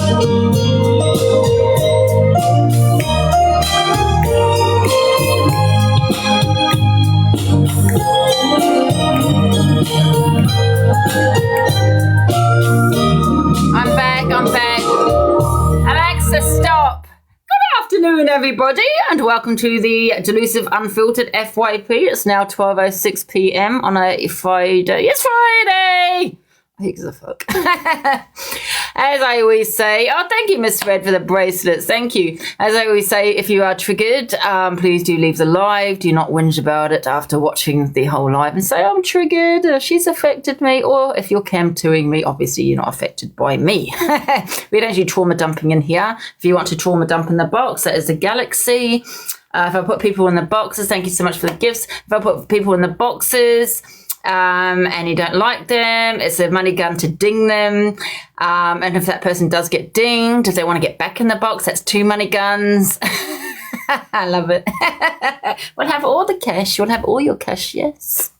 I'm back. Alexa, stop. Good afternoon, everybody, and welcome to the Delusive Unfiltered FYP. It's now 12:06 p.m. on a Friday. It's Friday! Who gives a fuck? As I always say, oh, thank you, Miss Red, for the bracelets. Thank you. As I always say, if you are triggered, please do leave the live. Do not whinge about it after watching the whole live and say, I'm triggered, she's affected me. Or if you're cam-2ing me, obviously you're not affected by me. We don't do trauma dumping in here. If you want to trauma dump in the box, that is the Galaxy. If I put people in the boxes, thank you so much for the gifts. If I put people in the boxes, and you don't like them, it's a money gun to ding them. And if that person does get dinged, if they want to get back in the box, that's 2 money guns. I love it. We'll have all the cash. We'll have all your cash, yes.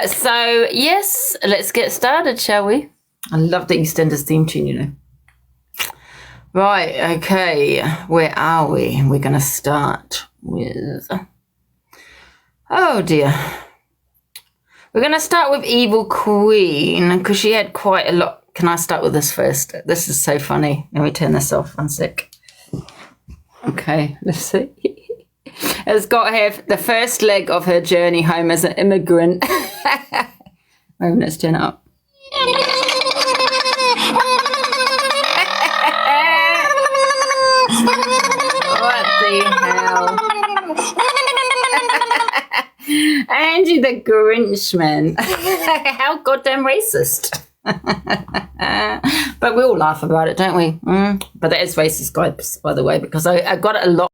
So, yes, let's get started, shall we? I love the EastEnders theme tune, you know. Right, okay, where are we? We're going to start with... Oh dear. We're going to start with Evil Queen because she had quite a lot. Can I start with this first? This is so funny. Let me turn this off. 1 sec. Okay, let's see. It's got to have the first leg of her journey home as an immigrant. Wait, let's turn it up. What the hell? Angie the Grinchman. How goddamn racist. But we all laugh about it, don't we? But that is racist, guys, by the way, because I got it a lot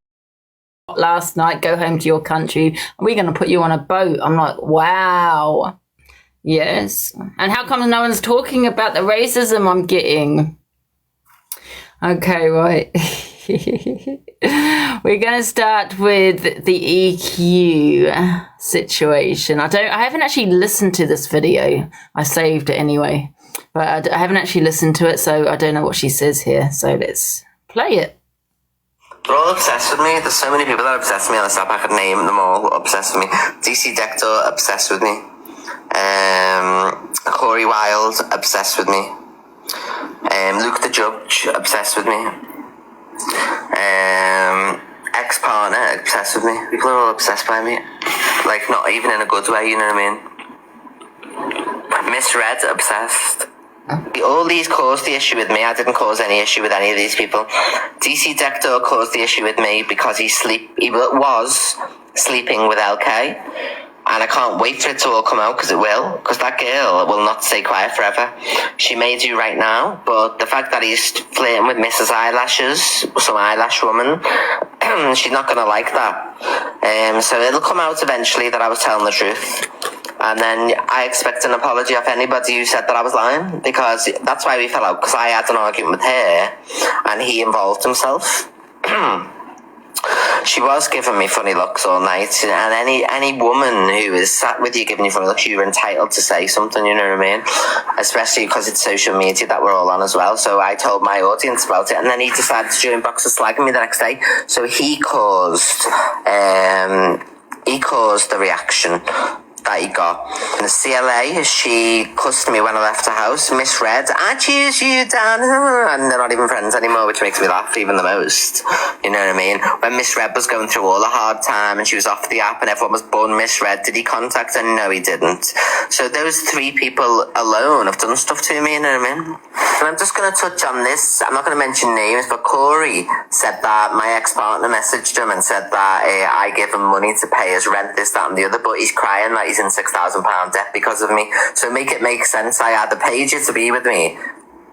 last night. Go home to your country. We're going to put you on a boat. I'm like, wow. Yes. And how come no one's talking about the racism I'm getting? Okay, right. We're going to start with the EQ situation. I haven't actually listened to this video. I saved it anyway, but I haven't actually listened to it, so I don't know what she says here. So let's play it. They're all obsessed with me. There's so many people that are obsessed with me on this app. I could name them all. Obsessed with me. DC Dector, obsessed with me. Corey Wild, obsessed with me. Luke the Judge, obsessed with me. Ex-partner, obsessed with me. People are all obsessed by me. Like, not even in a good way, you know what I mean? Miss Red, obsessed. All these caused the issue with me. I didn't cause any issue with any of these people. DC Dector caused the issue with me because he was sleeping with LK. And I can't wait for it to all come out, because it will. Because that girl will not stay quiet forever. She may do right now, but the fact that he's flirting with Mrs. Eyelashes, some eyelash woman, she's not going to like that. So it'll come out eventually that I was telling the truth. And then I expect an apology off anybody who said that I was lying, because that's why we fell out, because I had an argument with her, and he involved himself. She was giving me funny looks all night, and any woman who is sat with you giving you funny looks, you're entitled to say something, you know what I mean? Especially because it's social media that we're all on as well. So I told my audience about it, and then he decided to join box of slagging me the next day. So he caused the reaction that he got. And the CLA, she cussed me when I left the house. Miss Red, I choose you, Dan. And they're not even friends anymore, which makes me laugh even the most. You know what I mean? When Miss Red was going through all a hard time and she was off the app and everyone was born Miss Red, did he contact her? No, he didn't. So those 3 people alone have done stuff to me, you know what I mean? And I'm just going to touch on this. I'm not going to mention names, but Corey said that my ex-partner messaged him and said that I gave him money to pay his rent, this, that and the other, but he's crying that he's in £6,000 debt because of me. So make it make sense. I either paid you to be with me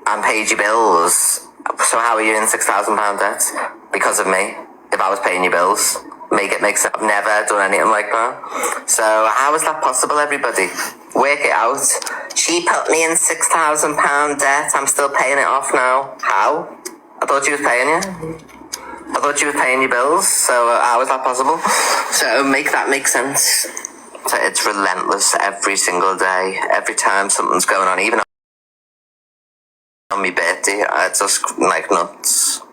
and paid your bills. So how are you in £6,000 debt? Because of me. If I was paying your bills. Make it make sense. I've never done anything like that. So how is that possible, everybody? Work it out. She put me in £6,000 debt. I'm still paying it off now. How? I thought she was paying you. I thought you were paying your bills. So how is that possible? So make that make sense. So it's relentless every single day. Every time something's going on, even on my birthday. I just like nuts.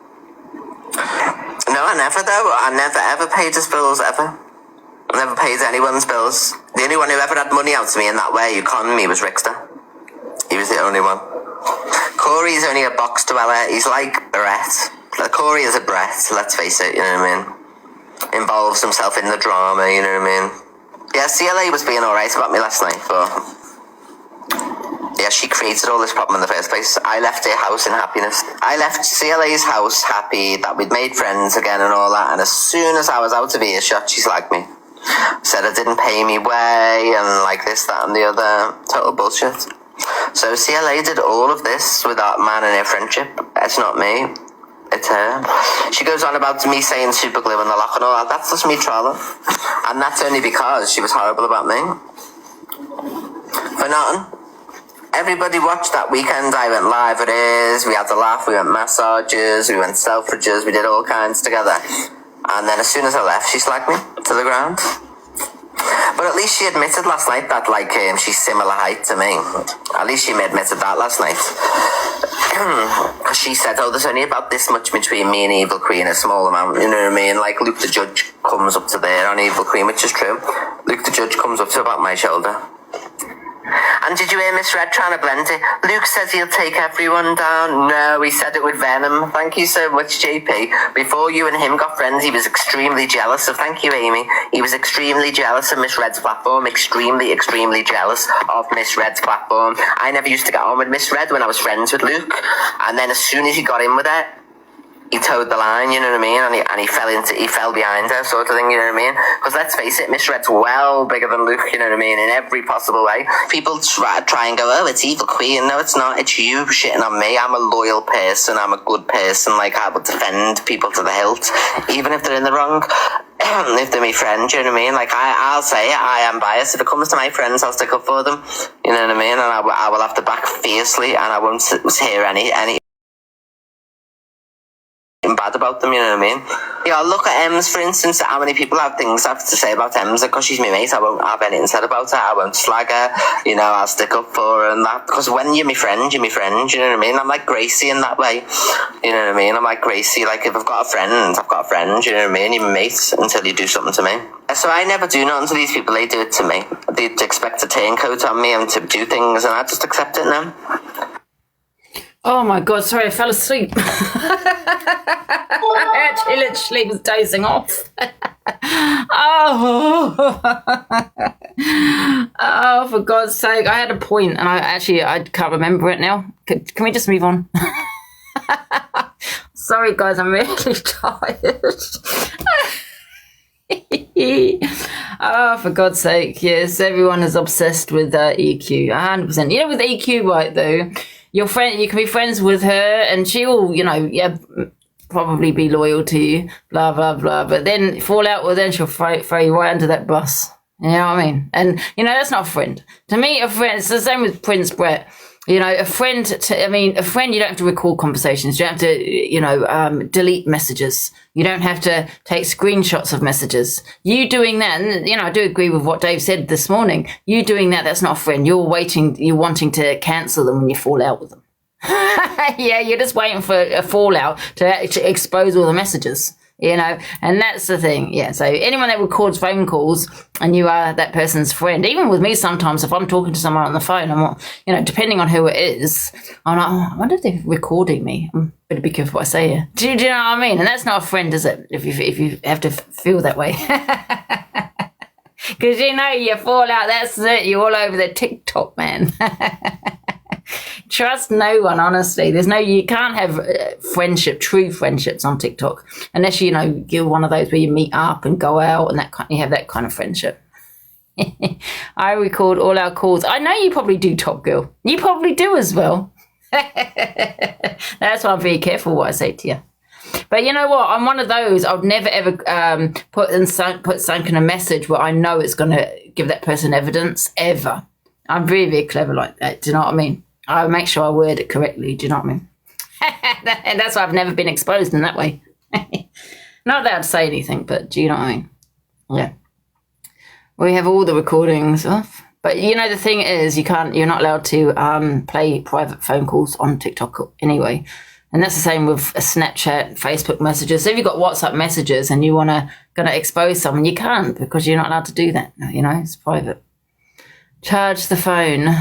No, I never though. I never ever paid his bills ever. I never paid anyone's bills. The only one who ever had money out to me in that way, you con me, was Rickster. He was the only one. Corey's only a box dweller. He's like Brett. Corey is a Brett, let's face it, you know what I mean? Involves himself in the drama, you know what I mean? Yeah, CLA was being alright about me last night, but yeah, she created all this problem in the first place. I left her house in happiness. I left CLA's house happy that we'd made friends again and all that, and as soon as I was out of earshot, she slagged me. Said I didn't pay me way, and like this, that, and the other. Total bullshit. So CLA did all of this with that man and her friendship. It's not me. It's her. She goes on about me saying super glue in the lock and all that. That's just me trolling. And that's only because she was horrible about me. For nothing. Everybody watched that weekend. I went live with hers. We had a laugh. We went massages. We went Selfridges. We did all kinds together. And then as soon as I left, she slagged me to the ground. But at least she admitted last night that, like, she's similar height to me. At least she admitted that last night. Because she said, oh, there's only about this much between me and Evil Queen, a small amount, you know what I mean? Like, Luke the Judge comes up to there on Evil Queen, which is true. Luke the Judge comes up to about my shoulder. And did you hear Miss Red trying to blend it? Luke says he'll take everyone down. No, he said it with venom. Thank you so much, JP. Before you and him got friends, he was extremely jealous. So thank you, Amy. He was extremely jealous of Miss Red's platform. Extremely, extremely jealous of Miss Red's platform. I never used to get on with Miss Red when I was friends with Luke. And then as soon as he got in with her, he towed the line, you know what I mean? And he fell behind her, sort of thing, you know what I mean? Because let's face it, Miss Red's well bigger than Luke, you know what I mean? In every possible way. People try and go, oh, it's Evil Queen. No, it's not. It's you shitting on me. I'm a loyal person. I'm a good person. Like, I will defend people to the hilt, even if they're in the wrong. If they're my friend, you know what I mean? Like, I'll say it, I am biased. If it comes to my friends, I'll stick up for them, you know what I mean? And I will have to back fiercely, and I won't hear any bad about them, you know what I mean? Yeah, look at Ems, for instance. How many people have things I have to say about Ems? Because she's my mate, I won't have anything said about her. I won't slag her, you know, I'll stick up for her and that. Because when you're my friend, you know what I mean? I'm like Gracie in that way, you know what I mean? I'm like Gracie, like if I've got a friend, I've got a friend, you know what I mean? You're my mate until you do something to me. So I never do nothing to these people, they do it to me. They expect a turncoat on me and to do things, and I just accept it now. Oh my God, sorry, I fell asleep. I actually literally was dozing off. Oh, for God's sake, I had a point and I can't remember it now. Can we just move on? Sorry guys, I'm really tired. Oh, for God's sake, yes, everyone is obsessed with EQ, 100%. You know, with EQ, right, though, your friend, you can be friends with her and she will, you know, yeah, probably be loyal to you, blah, blah, blah. But then fall out with her and she'll throw you right under that bus. You know what I mean? And, you know, that's not a friend. To me, a friend, it's the same with Prince Brett. You know, a friend, a friend, you don't have to record conversations. You don't have to, you know, delete messages. You don't have to take screenshots of messages. You doing that, and, you know, I do agree with what Dave said this morning. You doing that, that's not a friend. You're wanting to cancel them when you fall out with them. Yeah, you're just waiting for a fallout to actually expose all the messages. You know, and that's the thing. Yeah. So anyone that records phone calls and you are that person's friend, even with me, sometimes if I'm talking to someone on the phone, I'm, you know, depending on who it is, I'm like, oh, I wonder if they're recording me. Better be careful what I say here. Do you know what I mean? And that's not a friend, is it? If you have to feel that way. Because, you know, you fall out, that's it. You're all over the TikTok, man. Trust no one, honestly. You can't have true friendships on TikTok unless, you know, you're one of those where you meet up and go out and you have that kind of friendship. I record all our calls. I know you probably do, Top Girl. You probably do as well. That's why I'm very careful what I say to you. But you know what? I'm one of those. I would never ever put something in a message where I know it's going to give that person evidence, ever. I'm very, very clever like that. Do you know what I mean? I make sure I word it correctly. Do you know what I mean? And that's why I've never been exposed in that way. Not that I'd say anything, but do you know what I mean? Yeah. We have all the recordings of But you know, the thing is, you're not allowed to play private phone calls on TikTok anyway. And that's the same with Snapchat, Facebook messages. So if you've got WhatsApp messages and you gonna expose someone, you can't, because you're not allowed to do that. You know, it's private. Charge the phone.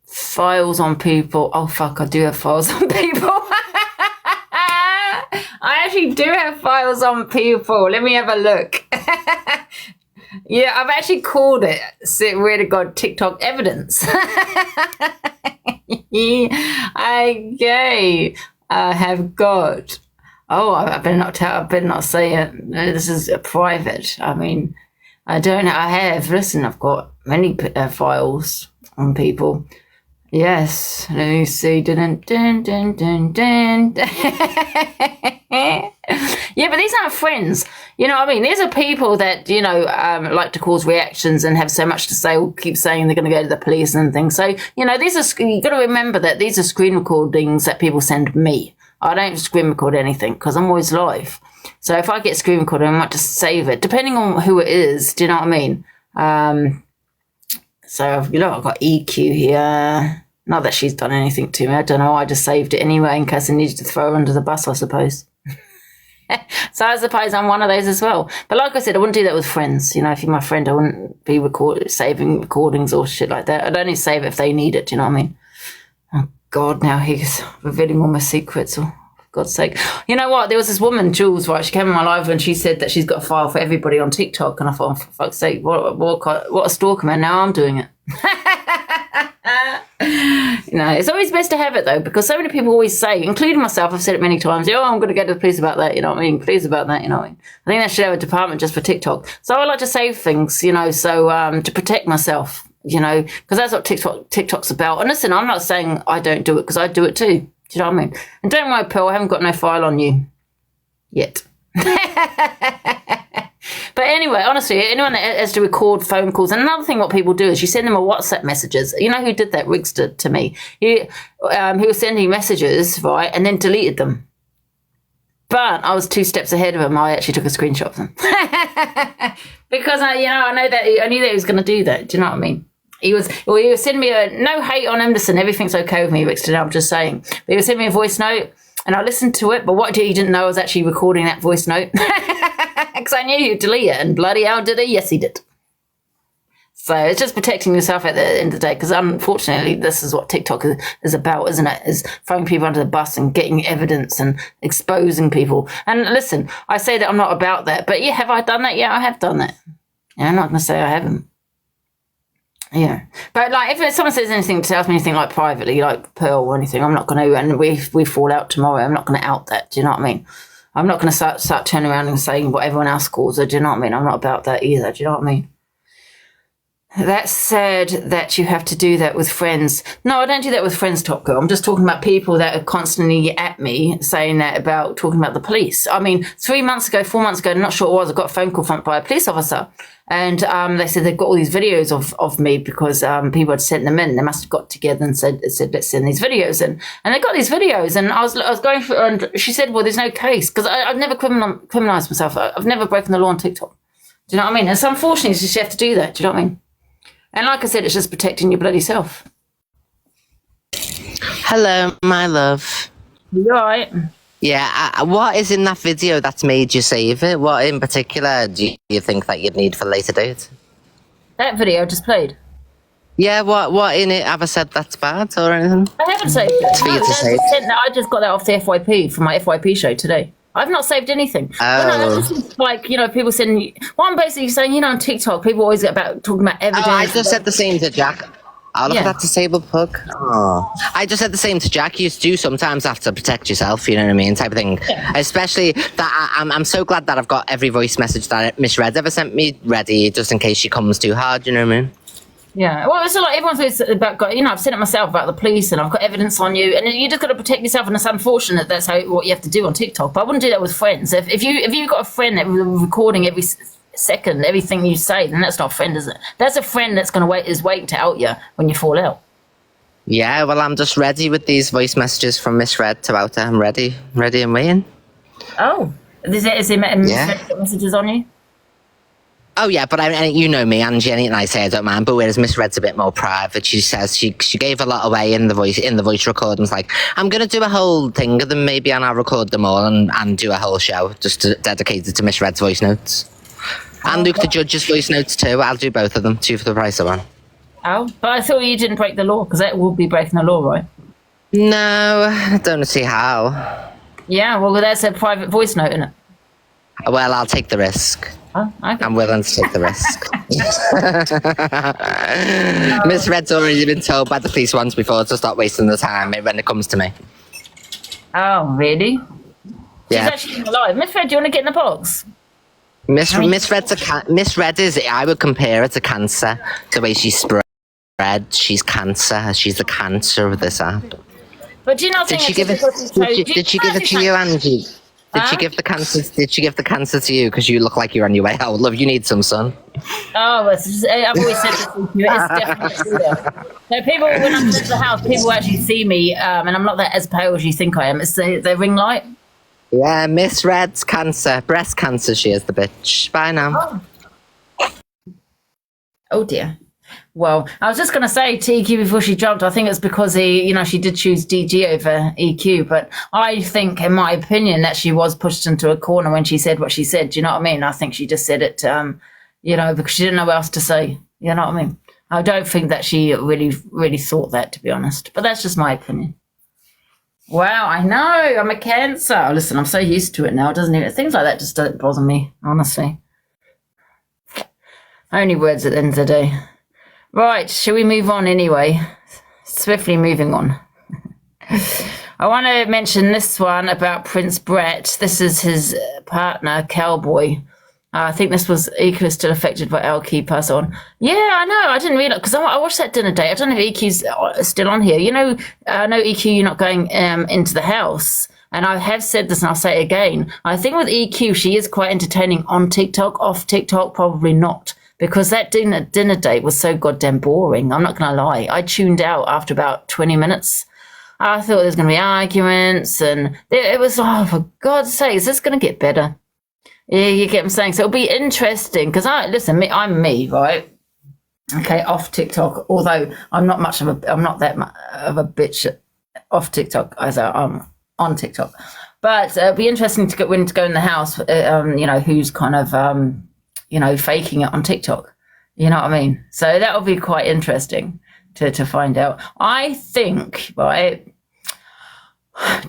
Files on people. Oh fuck, I do have files on people. I actually do have files on people. Let me have a look. Yeah, I've actually called it, swear to God, TikTok evidence. Okay, I have got. Oh, I better not tell. I better not say it. No, this is private. I mean, I don't. I have. Listen, I've got many files on people. Yes. Let me see. Dun, dun, dun, dun, dun. Yeah, but these aren't friends. You know what I mean? These are people that, you know, like to cause reactions and have so much to say, or keep saying they're going to go to the police and things. So, you know, you've got to remember that these are screen recordings that people send me. I don't screen record anything because I'm always live. So if I get screen recorded, I might just save it, depending on who it is. Do you know what I mean? So, you know, I've got EQ here. Not that she's done anything to me. I don't know. I just saved it anyway in case I needed to throw her under the bus, I suppose. So I suppose I'm one of those as well. But like I said, I wouldn't do that with friends. You know, if you're my friend, I wouldn't be saving recordings or shit like that. I'd only save it if they need it. Do you know what I mean? Oh, God, now he's revealing all my secrets. Oh, for God's sake. You know what? There was this woman, Jules, right? She came on my live and she said that she's got a file for everybody on TikTok. And I thought, oh, for fuck's sake, what a stalker, man. Now I'm doing it. You know, it's always best to have it though, because so many people always say, including myself, I've said it many times, oh, I'm going to go to the police about that, you know what I mean? Police about that, you know what I mean? I think they should have a department just for TikTok. So I like to save things, you know, so to protect myself, you know, because that's what TikTok's about. And listen, I'm not saying I don't do it, because I do it too. Do you know what I mean? And don't worry, Pearl, I haven't got no file on you yet. But anyway, honestly, anyone that has to record phone calls, and another thing what people do is you send them a WhatsApp messages. You know who did that? Riggs did to me. He was sending messages, right, and then deleted them. But I was 2 steps ahead of him. I actually took a screenshot of them. Because I knew that he was going to do that. Do you know what I mean? He was sending me no hate on him. Listen, everything's okay with me, Riggs, today, I'm just saying. But he was sending me a voice note. And I listened to it, but what he didn't know I was actually recording that voice note. Because I knew he'd delete it, and bloody hell did he? Yes, he did. So it's just protecting yourself at the end of the day, because unfortunately this is what TikTok is about, isn't it? Is throwing people under the bus and getting evidence and exposing people. And listen, I say that I'm not about that, but yeah, have I done that? Yeah, I have done that. Yeah, I'm not going to say I haven't. Yeah, but like if someone says anything, tells me anything like privately, like Pearl or anything, I'm not going to, and we fall out tomorrow, I'm not going to out that. Do you know what I mean? I'm not going to start turning around and saying what everyone else calls her. Do you know what I mean? I'm not about that either. Do you know what I mean? That's sad that you have to do that with friends. No, I don't do that with friends, Top Girl. I'm just talking about people that are constantly at me saying that about talking about the police. I mean, 4 months ago, I'm not sure what it was, I got a phone call by a police officer. And they said they've got all these videos of me because people had sent them in. They must have got together and said let's send these videos in. And they got these videos, and I was going through, and she said, well, there's no case, because I've never criminalised myself. I've never broken the law on TikTok. Do you know what I mean? And so unfortunately, you just have to do that. Do you know what I mean? And like I said, it's just protecting your bloody self. Hello, my love. You all right? Yeah, what is in that video that's made you save it? What in particular do you think that you'd need for later date? That video I just played. Yeah, what in it have I said that's bad or anything? I haven't saved it. For you to save? I just got that off the FYP from my FYP show today. I've not saved anything. Like, people sending. Well, I'm basically saying, on TikTok, people always get talking about evidence. Oh, I just said the same to Jack. Look at that disabled pug. Oh. I just said the same to Jack. You do sometimes have to protect yourself, you know what I mean, type of thing. Yeah. Especially that I'm so glad that I've got every voice message that Miss Red ever sent me ready, just in case she comes too hard, you know what I mean? Yeah, well, it's like everyone says about, I've said it myself about the police, and I've got evidence on you, and you just got to protect yourself, and it's unfortunate that's what you have to do on TikTok. But I wouldn't do that with friends. If you've got a friend that recording every second everything you say, then that's not a friend, is it? That's a friend that's going to wait to out you when you fall out. Yeah, well, I'm just ready with these voice messages from Miss Red to out her. I'm ready and waiting. Oh, is there messages on you? Oh yeah, but you know me, Angie. Anything I say, I don't mind. But whereas Miss Red's a bit more private, she says she gave a lot away in the voice recordings. Like, I'm gonna do a whole thing of them, maybe, and I'll record them all and do a whole show just dedicated to Miss Red's voice notes and Luke the Judge's voice notes too. I'll do both of them, 2 for the price of 1. Oh, but I thought you didn't break the law because that would be breaking the law, right? No, I don't see how. Yeah, well, that's a private voice note, isn't it? Well, I'll take the risk. Oh, okay. I'm willing to take the risk. Miss Red's already been told by the police once before to stop wasting the time when it comes to me. Oh, really? Yeah. She's actually alive. Miss Red, do you want to get in the box? Miss Red is, I would compare her to cancer. The way she's spread, she's cancer. She's the cancer of this app. But do you not think Did she give it to you, Angie? Did she give the cancer? Did she give the cancer to you? Because you look like you're on your way out. Love, you need some sun. Oh, I've always said this to you. It's definitely true. So people, when I'm in the house, people actually see me, and I'm not that as pale as you think I am. It's the ring light. Yeah, Miss Red's cancer, breast cancer. She is the bitch. Bye now. Oh dear. Well, I was just going to say to EQ before she jumped, I think it's because she did choose DG over EQ, but I think, in my opinion, that she was pushed into a corner when she said what she said. Do you know what I mean? I think she just said it, because she didn't know what else to say. You know what I mean? I don't think that she really, really thought that, to be honest, but that's just my opinion. Wow, I know, I'm a Cancer. Listen, I'm so used to it now, doesn't it? Things like that just don't bother me, honestly. Only words at the end of the day. Right, shall we move on anyway? Swiftly moving on. I want to mention this one about Prince Brett. This is his partner, Cowboy. I think this was EQ still affected by Elkie pass on. Yeah, I know. I didn't read it because I watched that dinner date. I don't know if EQ's still on here. I know EQ, you're not going into the house. And I have said this and I'll say it again. I think with EQ, she is quite entertaining on TikTok. Off TikTok, probably not. Because that dinner date was so goddamn boring. I'm not going to lie. I tuned out after about 20 minutes. I thought there was going to be arguments. And it was, for God's sake, is this going to get better? Yeah, you get what I'm saying? So it'll be interesting. Because I'm me, right? Okay, off TikTok. Although I'm not that much of a bitch off TikTok as I'm on TikTok. But it'll be interesting to go in the house, who's kind of... faking it on TikTok. You know what I mean? So that'll be quite interesting to find out. I think, right,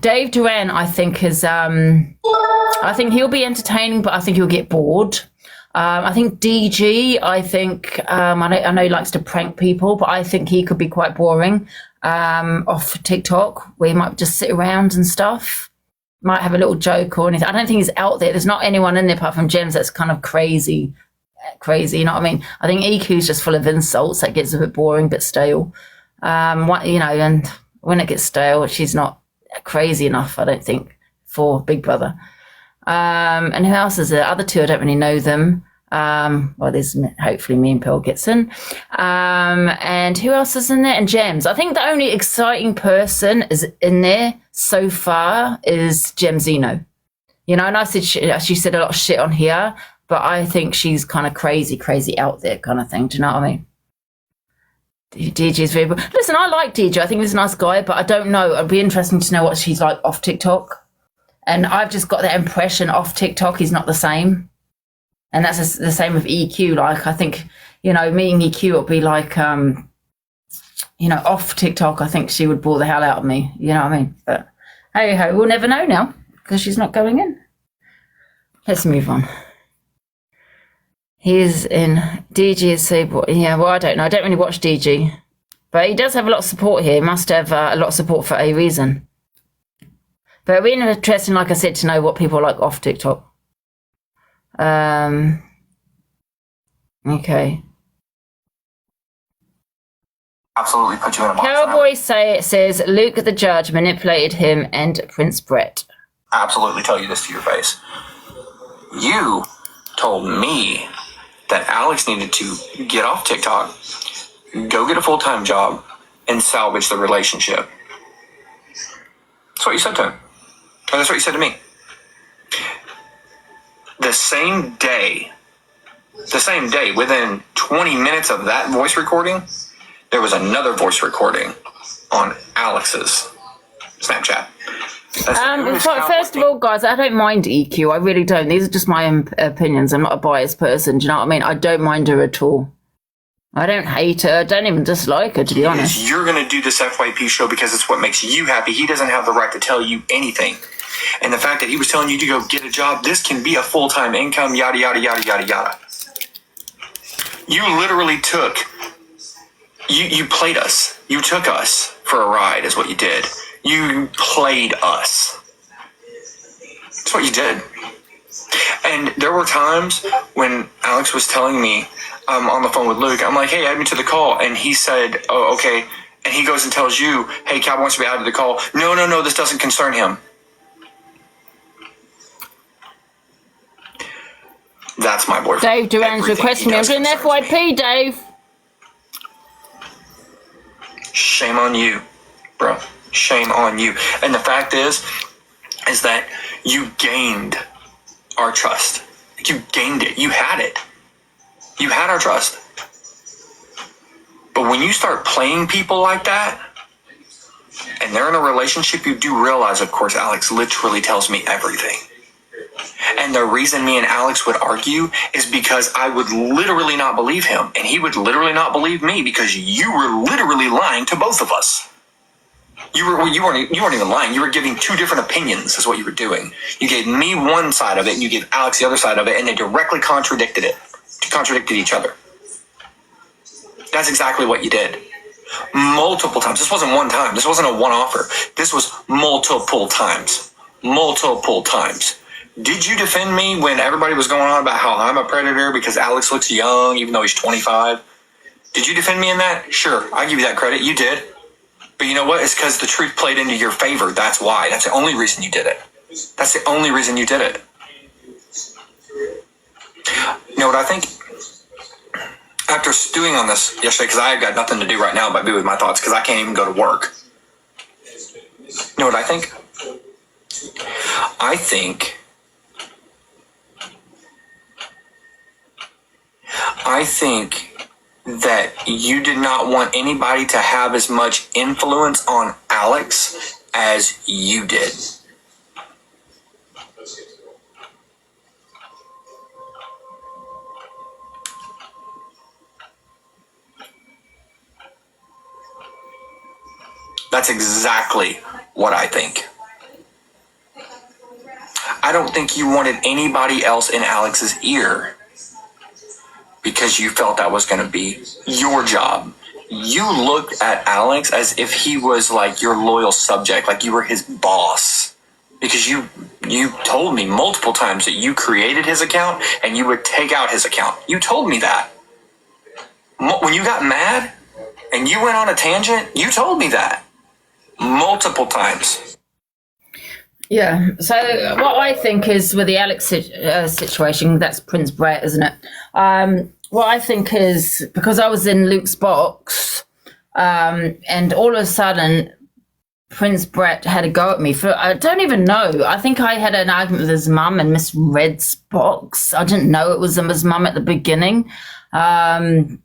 Dave Duran, I think I think he'll be entertaining, but I think he'll get bored. I think DG, I know he likes to prank people, but I think he could be quite boring off TikTok, where he might just sit around and stuff. Might have a little joke or anything. I don't think he's out there. There's not anyone in there apart from Gems that's kind of crazy, you know what I mean? I think EQ's just full of insults. That gets a bit boring, but stale. And when it gets stale, she's not crazy enough, I don't think, for Big Brother. And who else is there? Other two, I don't really know them. There's hopefully me and Pearl Gibson. And who else is in there? And Gems. I think the only exciting person is in there so far is Gemzino. And I said she said a lot of shit on here, but I think she's kind of crazy out there kind of thing. Do you know what I mean? DJ is very... Listen, I like DJ. I think he's a nice guy, but I don't know. It'd be interesting to know what she's like off TikTok. And I've just got that impression off TikTok he's not the same. And that's the same with EQ. Like, I think, meeting EQ would be like, off TikTok, I think she would bore the hell out of me. You know what I mean? But hey ho, we'll never know now because she's not going in. Let's move on. He's in DG. I don't know. I don't really watch DG. But he does have a lot of support here. He must have a lot of support for a reason. But it'll be interesting, like I said, to know what people like off TikTok. Okay. Absolutely put you in a box. Cowboy says Luke the Judge manipulated him and Prince Brett. Absolutely tell you this to your face. You told me that Alex needed to get off TikTok, go get a full-time job, and salvage the relationship. That's what you said to him. And that's what you said to me. The same day the same day, within 20 minutes of that voice recording, there was another voice recording on Alex's Snapchat. First of all, guys, I don't mind EQ. I really don't. These are just my own opinions. I'm not a biased person. Do you know what I mean? I don't mind her at all. I don't hate her. I don't even dislike her, to be honest. You're going to do this FYP show because it's what makes you happy. He doesn't have the right to tell you anything. And the fact that he was telling you to go get a job, this can be a full-time income, yada, yada, yada, yada, yada. You literally you played us. You took us for a ride is what you did. You played us. That's what you did. And there were times when Alex was telling me, I'm on the phone with Luke, I'm like, hey, add me to the call. And he said, oh, okay. And he goes and tells you, hey, Cal wants to be added to the call. No, this doesn't concern him. That's my boyfriend. Dave Duran's requesting me. I'm doing the FYP, Dave. Shame on you, bro. Shame on you. And the fact is that you gained our trust. You gained it. You had it. You had our trust. But when you start playing people like that, and they're in a relationship, you do realize, of course, Alex literally tells me everything. And the reason me and Alex would argue is because I would literally not believe him, and he would literally not believe me because you were literally lying to both of us. You weren't even lying. You were giving two different opinions is what you were doing. You gave me one side of it, and you gave Alex the other side of it, and they directly contradicted each other. That's exactly what you did. Multiple times. This wasn't one time. This wasn't a one-offer. This was multiple times. Multiple times. Did you defend me when everybody was going on about how I'm a predator because Alex looks young even though he's 25? Did you defend me in that? Sure, I give you that credit. You did. But you know what? It's because the truth played into your favor. That's why. That's the only reason you did it. That's the only reason you did it. You know what I think? After stewing on this yesterday, because I have got nothing to do right now but be with my thoughts because I can't even go to work. You know what I think? I think that you did not want anybody to have as much influence on Alex as you did. That's exactly what I think. I don't think you wanted anybody else in Alex's ear because you felt that was going to be your job. You looked at Alex as if he was like your loyal subject, like you were his boss. Because you told me multiple times that you created his account and you would take out his account. You told me that. When you got mad and you went on a tangent, you told me that. Multiple times. Yeah, so what I think is with the Alex situation, that's Prince Brett, isn't it? What I think is, because I was in Luke's box, and all of a sudden, Prince Brett had a go at me for, I don't even know. I think I had an argument with his mum and misread box. I didn't know it was his mum at the beginning. I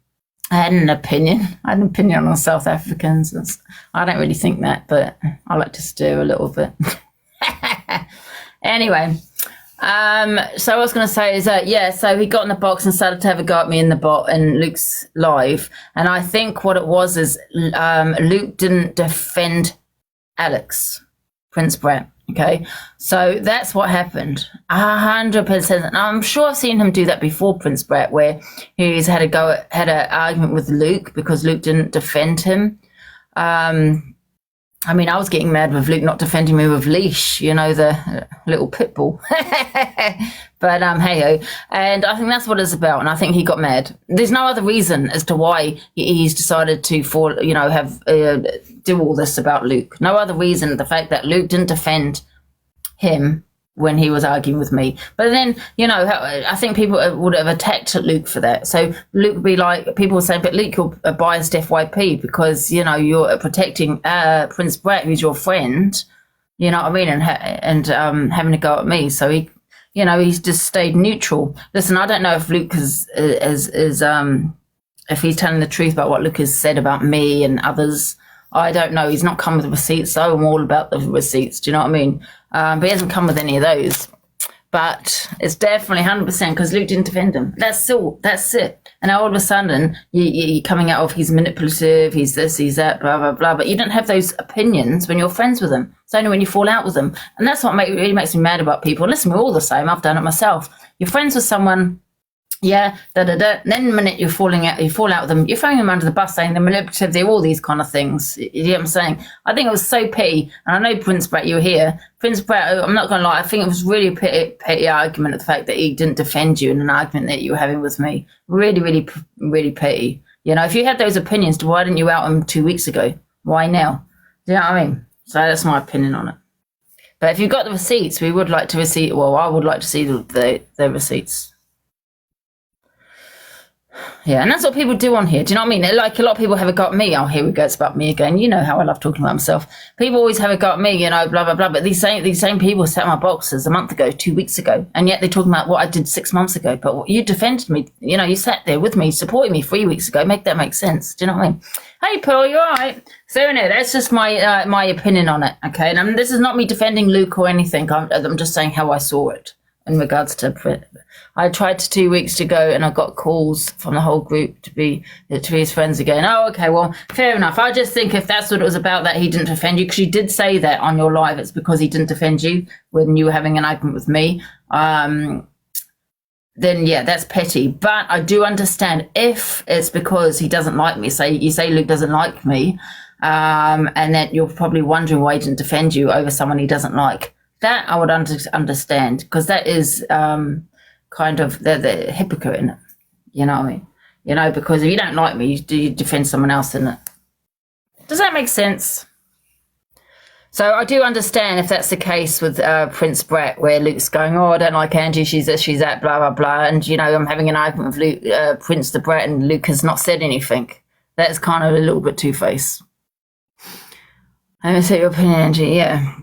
had an opinion. I had an opinion on South Africans. I don't really think that, but I like to stir a little bit. Anyway, so I was going to say is that, yeah, so he got in the box and started to have a go at me in the bot and Luke's live. And I think what it was is Luke didn't defend Alex, Prince Brett. Okay, so that's what happened. 100%. And I'm sure I've seen him do that before, Prince Brett, where he's had an argument with Luke because Luke didn't defend him. I mean, I was getting mad with Luke not defending me with Leash, you know, the little pit bull. But hey-ho. And I think that's what it's about. And I think he got mad. There's no other reason as to why he's decided to do all this about Luke. No other reason. The fact that Luke didn't defend him when he was arguing with me. But then, you know, I think people would have attacked Luke for that. So Luke would be like, people would say, but Luke, you're a biased FYP because, you know, you're protecting Prince Brett, who's your friend, you know what I mean, and having to go at me. So you know, he's just stayed neutral. Listen, I don't know if Luke is if he's telling the truth about what Luke has said about me and others. I don't know. He's not come with receipts, so I'm all about the receipts. Do you know what I mean? But he hasn't come with any of those. But it's definitely 100% because Luke didn't defend him. That's all. That's it. And now all of a sudden, you're coming out of he's manipulative, he's this, he's that, blah, blah, blah. But you don't have those opinions when you're friends with them. It's only when you fall out with them. And that's what really makes me mad about people. Listen, we're all the same. I've done it myself. You're friends with someone, yeah, da-da-da. Then the minute you fall out with them, you're throwing them under the bus saying they're manipulative, they're all these kind of things. You know what I'm saying? I think it was so petty. And I know Prince Brett, you were here. Prince Brett, I'm not going to lie, I think it was really a petty argument of the fact that he didn't defend you in an argument that you were having with me. Really, really, really petty. You know, if you had those opinions, why didn't you out them 2 weeks ago? Why now? Do you know what I mean? So that's my opinion on it. But if you've got the receipts, we would like to see, well, I would like to see the receipts. Yeah, and that's what people do on here. Do you know what I mean? Like, a lot of people have a go at me. Oh, here we go. It's about me again. You know how I love talking about myself. People always have a go at me, you know, blah, blah, blah. But these same people sat in my boxes a month ago, 2 weeks ago. And yet they're talking about what I did 6 months ago. But you defended me. You know, you sat there with me, supporting me 3 weeks ago. Make that make sense. Do you know what I mean? Hey, Paul, you all right? So, no, that's just my opinion on it, okay? And this is not me defending Luke or anything. I'm just saying how I saw it in regards to... I tried 2 weeks ago and I got calls from the whole group to be his friends again. Oh, okay, well, fair enough. I just think if that's what it was about, that he didn't defend you, because you did say that on your live, it's because he didn't defend you when you were having an argument with me. Then, yeah, that's petty. But I do understand if it's because he doesn't like me. You say Luke doesn't like me, and that you're probably wondering why he didn't defend you over someone he doesn't like. That I would understand, because that is... kind of the hypocrite in it, you know what I mean? You know, because if you don't like me, you defend someone else in it. Does that make sense? So I do understand if that's the case with Prince Brett, where Luke's going, oh, I don't like Angie, she's this, she's that, blah, blah, blah. And, you know, I'm having an argument with Luke, Prince the Brett, and Luke has not said anything. That's kind of a little bit two-faced. Let me see your opinion, Angie, yeah.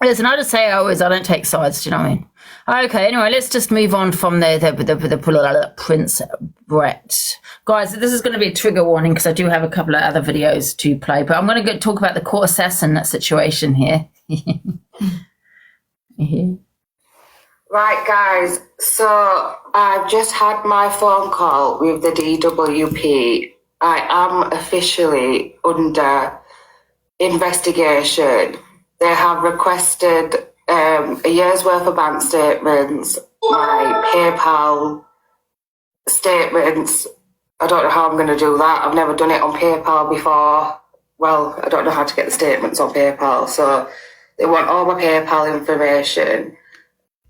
Listen, I just say I don't take sides, do you know what I mean? Okay, anyway, let's just move on from the Prince Brett. Guys, this is going to be a trigger warning because I do have a couple of other videos to play, but I'm going to talk about the court assassin situation here. Right, guys, so I've just had my phone call with the DWP. I am officially under investigation. They have requested a year's worth of bank statements, my PayPal statements. I don't know how I'm going to do that. I've never done it on PayPal before. Well, I don't know how to get the statements on PayPal. So they want all my PayPal information.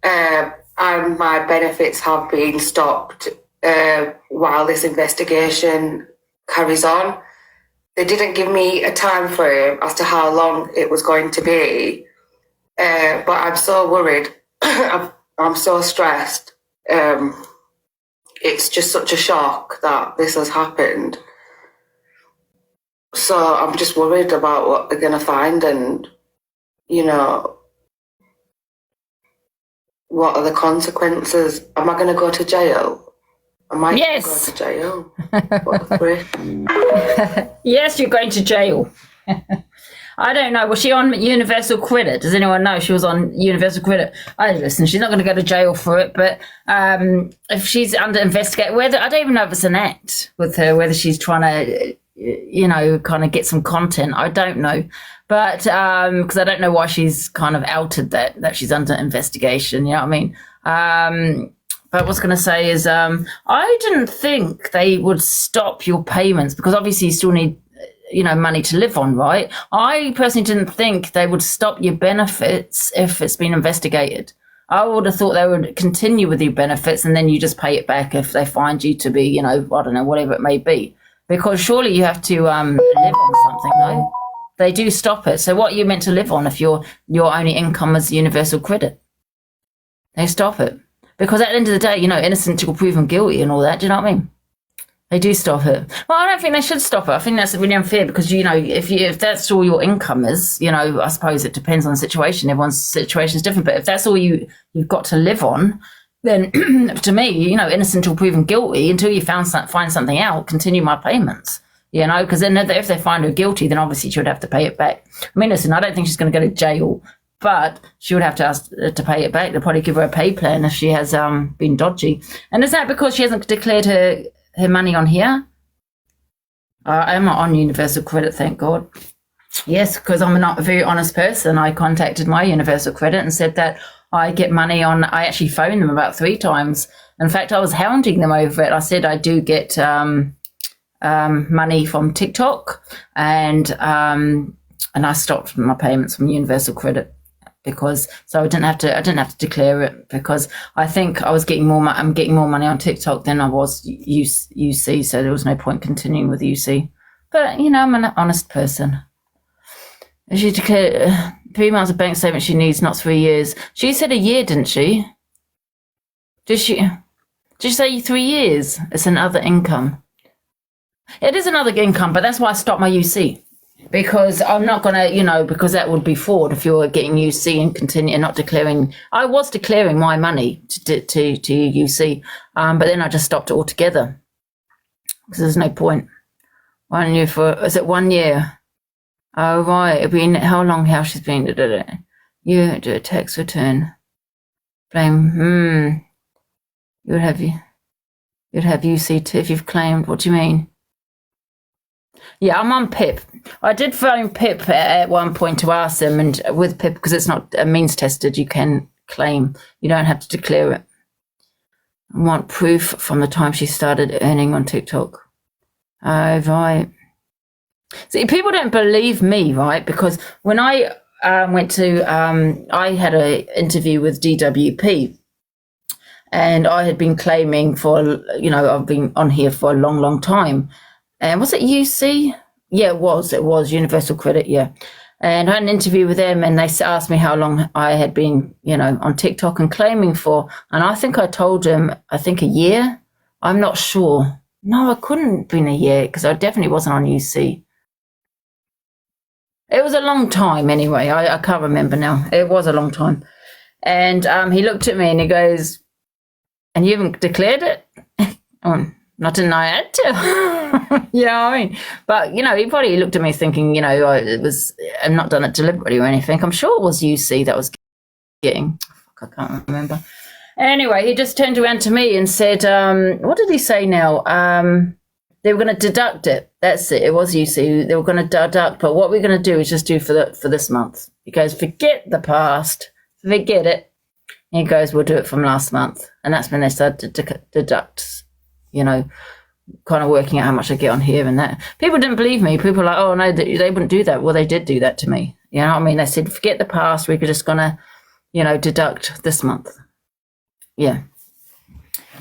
And my benefits have been stopped while this investigation carries on. They didn't give me a time frame as to how long it was going to be. But I'm so worried. I'm so stressed. It's just such a shock that this has happened. So I'm just worried about what they're going to find and, you know, what are the consequences? Am I going to go to jail? I might go to jail. What a frick. Yes, you're going to jail. I don't know. Was she on Universal Credit? Does anyone know she was on Universal Credit? Listen, she's not going to go to jail for it, but if she's under investigation, I don't even know if it's an act with her, whether she's trying to, you know, kind of get some content. I don't know. But because I don't know why she's kind of outed that she's under investigation, you know what I mean? But what I was going to say is I didn't think they would stop your payments because obviously you still need, you know, money to live on, right? I personally didn't think they would stop your benefits if it's been investigated. I would have thought they would continue with your benefits and then you just pay it back if they find you to be, you know, I don't know, whatever it may be. Because surely you have to live on something, no? They do stop it. So what are you meant to live on if your only income is universal credit? They stop it. Because at the end of the day, you know, innocent till proven guilty and all that. Do you know what I mean? They do stop it. Well, I don't think they should stop it. I think that's really unfair because, you know, if that's all your income is, you know, I suppose it depends on the situation. Everyone's situation is different. But if that's all you've got to live on, then to me, you know, innocent until proven guilty until you find something out, continue my payments. You know, because then if they find her guilty, then obviously she would have to pay it back. I mean, listen, I don't think she's going to go to jail, but she would have to ask to pay it back. They'll probably give her a pay plan if she has been dodgy. And is that because she hasn't declared her money on here? I'm not on Universal Credit, thank God. Yes, because I'm not a very honest person. I contacted my Universal Credit and said that I get money on. I actually phoned them about 3 times. In fact, I was hounding them over it. I said I do get money from TikTok, and I stopped my payments from Universal Credit because I didn't have to declare it because I think I was getting more. I'm getting more money on TikTok than I was UC, so there was no point continuing with UC. But you know, I'm an honest person. She declared 3 months of bank statement she needs, not 3 years. She said a year, didn't she? Did she say 3 years? It's another income. It is another income, but that's why I stopped my UC. Because I'm not going to, you know, because that would be fraud if you're getting UC and continue and not declaring. I was declaring my money to UC, but then I just stopped it altogether. Because there's no point. 1 year is it 1 year? Oh, right. It'd been, how long has she been? You do a tax return. Blame, You'd have UC too if you've claimed. What do you mean? Yeah, I'm on PIP. I did phone PIP at one point to ask them, and with PIP, because it's not means tested, you can claim. You don't have to declare it. I want proof from the time she started earning on TikTok. Oh, right. See, people don't believe me, right? Because when I went to, I had an interview with DWP, and I had been claiming for, you know, I've been on here for a long, long time. And was it UC? Yeah, it was Universal Credit, yeah. And I had an interview with them, and they asked me how long I had been, you know, on TikTok and claiming for. And I think I told them, I think a year. I'm not sure. No, I couldn't have been a year because I definitely wasn't on UC. It was a long time anyway. I can't remember now. It was a long time. And he looked at me and he goes, and you haven't declared it? Not to know I had to. You know what I mean? But, you know, he probably looked at me thinking, you know, I've not done it deliberately or anything. I'm sure it was UC that was getting. I can't remember. Anyway, he just turned around to me and said, what did he say now? They were going to deduct it. That's it. It was UC. They were going to deduct. But what we're going to do is just do for this month. He goes, forget the past. Forget it. And he goes, we'll do it from last month. And that's when they started to deduct, you know, kind of working out how much I get on here and that. People didn't believe me. People were like, oh, no, they wouldn't do that. Well, they did do that to me. You know what I mean? They said, forget the past. We're just going to, you know, deduct this month. Yeah.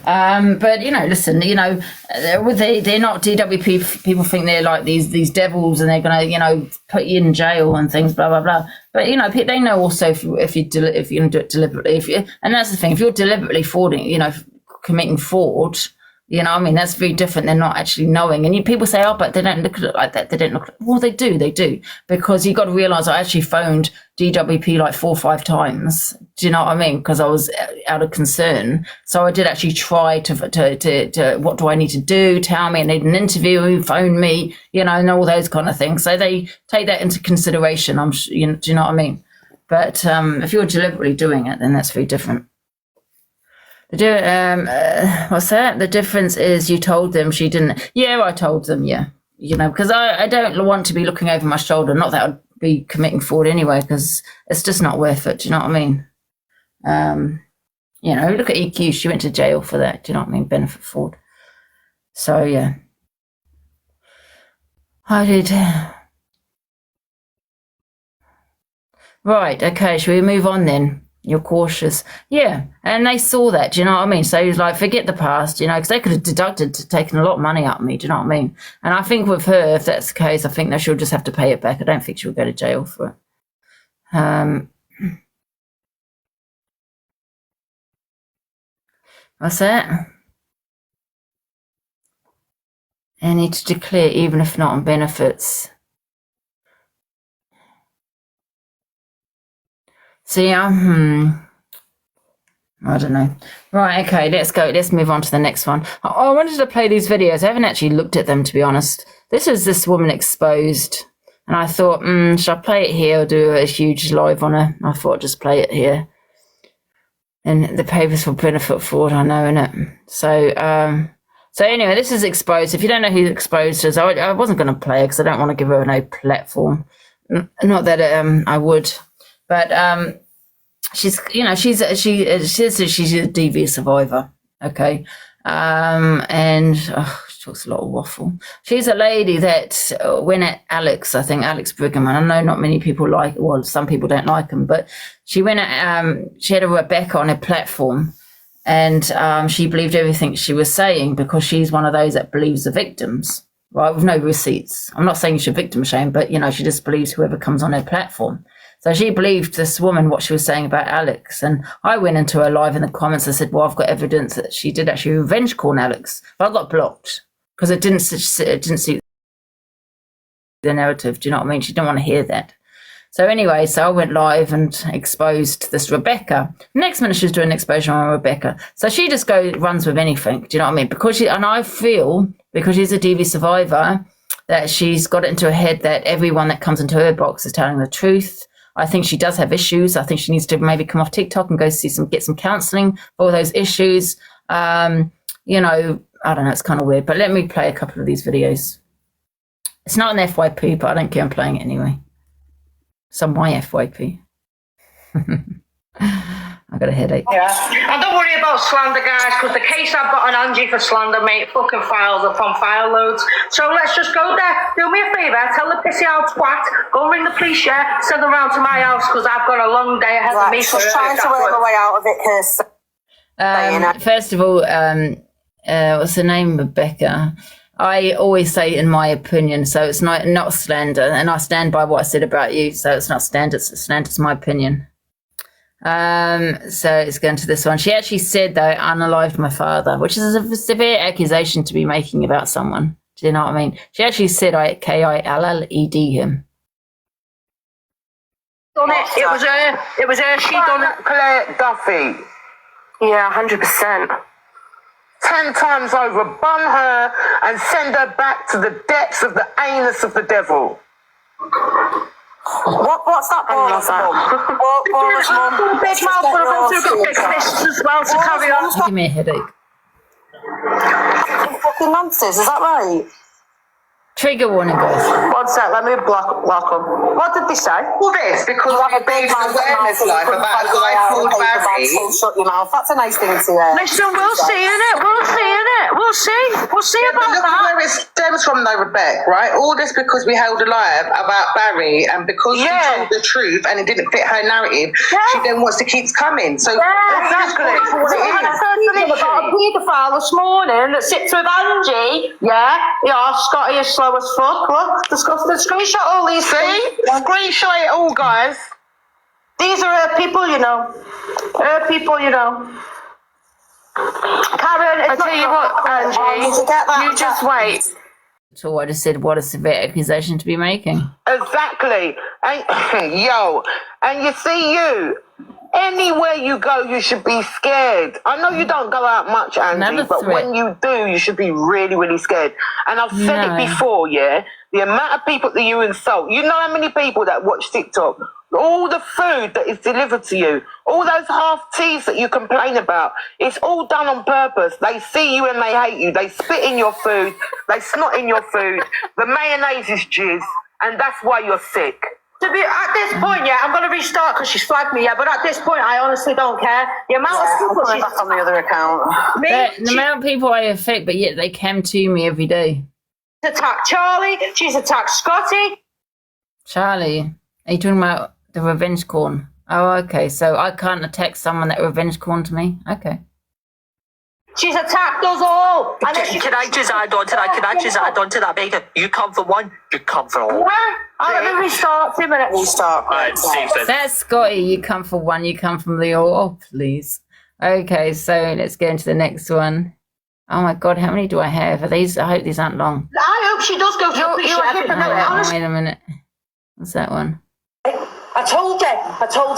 But, you know, listen, you know, they're not DWP. People think they're like these devils and they're going to, you know, put you in jail and things, blah, blah, blah. But, you know, they know also if you're going to do it deliberately. And that's the thing, if you're deliberately frauding, you know, committing fraud, you know, I mean, that's very different than not actually knowing. And people say, oh, but they don't look at it like that. They don't look at it. Well, they do. Because you've got to realise I actually phoned DWP like 4 or 5 times. Do you know what I mean? Because I was out of concern. So I did actually try to what do I need to do? Tell me, I need an interview, phone me, you know, and all those kind of things. So they take that into consideration. Do you know what I mean? But if you're deliberately doing it, then that's very different. What's that? The difference is you told them she didn't. Yeah, I told them, yeah. You know, because I don't want to be looking over my shoulder. Not that I'd be committing fraud anyway, because it's just not worth it. Do you know what I mean? You know, look at EQ. She went to jail for that. Do you know what I mean? Benefit fraud. So, yeah. I did. Right, okay, shall we move on then? You're cautious. Yeah, and they saw that, do you know what I mean? So he's like, forget the past, you know, because they could have taken a lot of money out of me, do you know what I mean? And I think with her, if that's the case, I think that she'll just have to pay it back. I don't think she'll go to jail for it. What's that? and need to declare even if not on benefits. So yeah, I don't know. Right, okay, let's go. Let's move on to the next one. I wanted to play these videos. I haven't actually looked at them, to be honest. This is this woman exposed. And I thought, should I play it here or do a huge live on her? I thought I'd just play it here. And the papers for benefit fraud, I know, innit? So anyway, this is exposed. If you don't know who exposed is, I wasn't going to play her because I don't want to give her no platform. Not that I would. But she's a DV survivor, okay, and she talks a lot of waffle. She's a lady that went at Alex Brigham, and I know not many people some people don't like him, but she went at she had a Rebecca on her platform, and she believed everything she was saying because she's one of those that believes the victims, right, with no receipts. I'm not saying you should victim shame, but she just believes whoever comes on her platform. So she believed this woman, what she was saying about Alex. And I went into her live in the comments and said, well, I've got evidence that she did actually revenge call Alex. But I got blocked because it didn't suit the narrative. Do you know what I mean? She didn't want to hear that. So anyway, so I went live and exposed this Rebecca. Next minute she was doing an exposure on Rebecca. So she just runs with anything. Do you know what I mean? And I feel, because she's a DV survivor, that she's got it into her head that everyone that comes into her box is telling the truth. I think she does have issues. I think she needs to maybe come off TikTok and go get some counselling for all those issues. I don't know, it's kind of weird. But let me play a couple of these videos. It's not an FYP, but I don't care, I'm playing it anyway. It's on my FYP. I got a headache. Yeah. And don't worry about slander, guys, because the case I've got on Angie for slander, mate, fucking files upon file loads. So let's just go there. Do me a favour, tell the pissy old twat, go ring the police, yeah, send them round to my house because I've got a long day ahead of me. So trying to work my way out of it, first of all, what's her name? Rebecca. I always say in my opinion, so it's not slander, and I stand by what I said about you, so it's not slander, it's my opinion. So it's going to this one. She actually said, though, unalived my father, which is a severe accusation to be making about someone. Do you know what I mean? She actually said I killed him. Done it. It was her. She done it. Claire Duffy. Yeah, 100%. 10 times over, bun her and send her back to the depths of the anus of the devil. What's that ballers mum? Ballers mum. Big mouth for a big fists as well to carry on. Give me a headache. Fucking nonsense, is that right? Trigger warning, guys. 1 sec, let me block them. What did they say? Well, this, because You have a big made mouth awareness life about a guy called Barry. Shut your mouth. That's a nice thing to hear. Listen, we'll see in it. We'll see about Look at that. where it stems from, though, Rebecca, right? All this because we held alive about Barry, and because she told the truth and it didn't fit her narrative, she then wants to keep coming. So Exactly. that's what it is. I got a paedophile this morning that sits with Angie. Yeah, Scotty is slow as fuck. Look, disgusting. Screenshot all these things. Screenshot it all, guys. These are her people, you know. Her people, you know. Karen, it's I tell you what, Angie, you just wait. So I just said, what a severe accusation to be making. Exactly. And, and you see anywhere you go, you should be scared. I know you don't go out much, Angie, but when you do, you should be really, really scared. And I've said it before, the amount of people that you insult, you know how many people that watch TikTok, all the food that is delivered to you, all those half teas that you complain about, it's all done on purpose. They see you and they hate you. They spit in your food. They snot in your food. The mayonnaise is jizz, and that's why you're sick. To be at this point, I'm going to restart because she's flagged me, but at this point, I honestly don't care. The amount of people I'll put it back on the other account. The amount of people I affect, but yet they come to me every day. She's attacked Charlie. She's attacked Scotty. Charlie, are you talking about the revenge corn? Oh, okay. So I can't attack someone that revenge corned me? Okay. She's attacked us all. Can I just add on to that? Can I just add on to that, Baker? You come for one, you come for all. Let me restart 2 minutes. Restart. Alright, safe then. That's Scotty. You come for one, you come from the all. Oh, please. Okay, so let's go into the next one. Oh my God, how many do I have? Are these? I hope these aren't long. I hope she does go to the police. Oh, wait a minute. What's that one? I told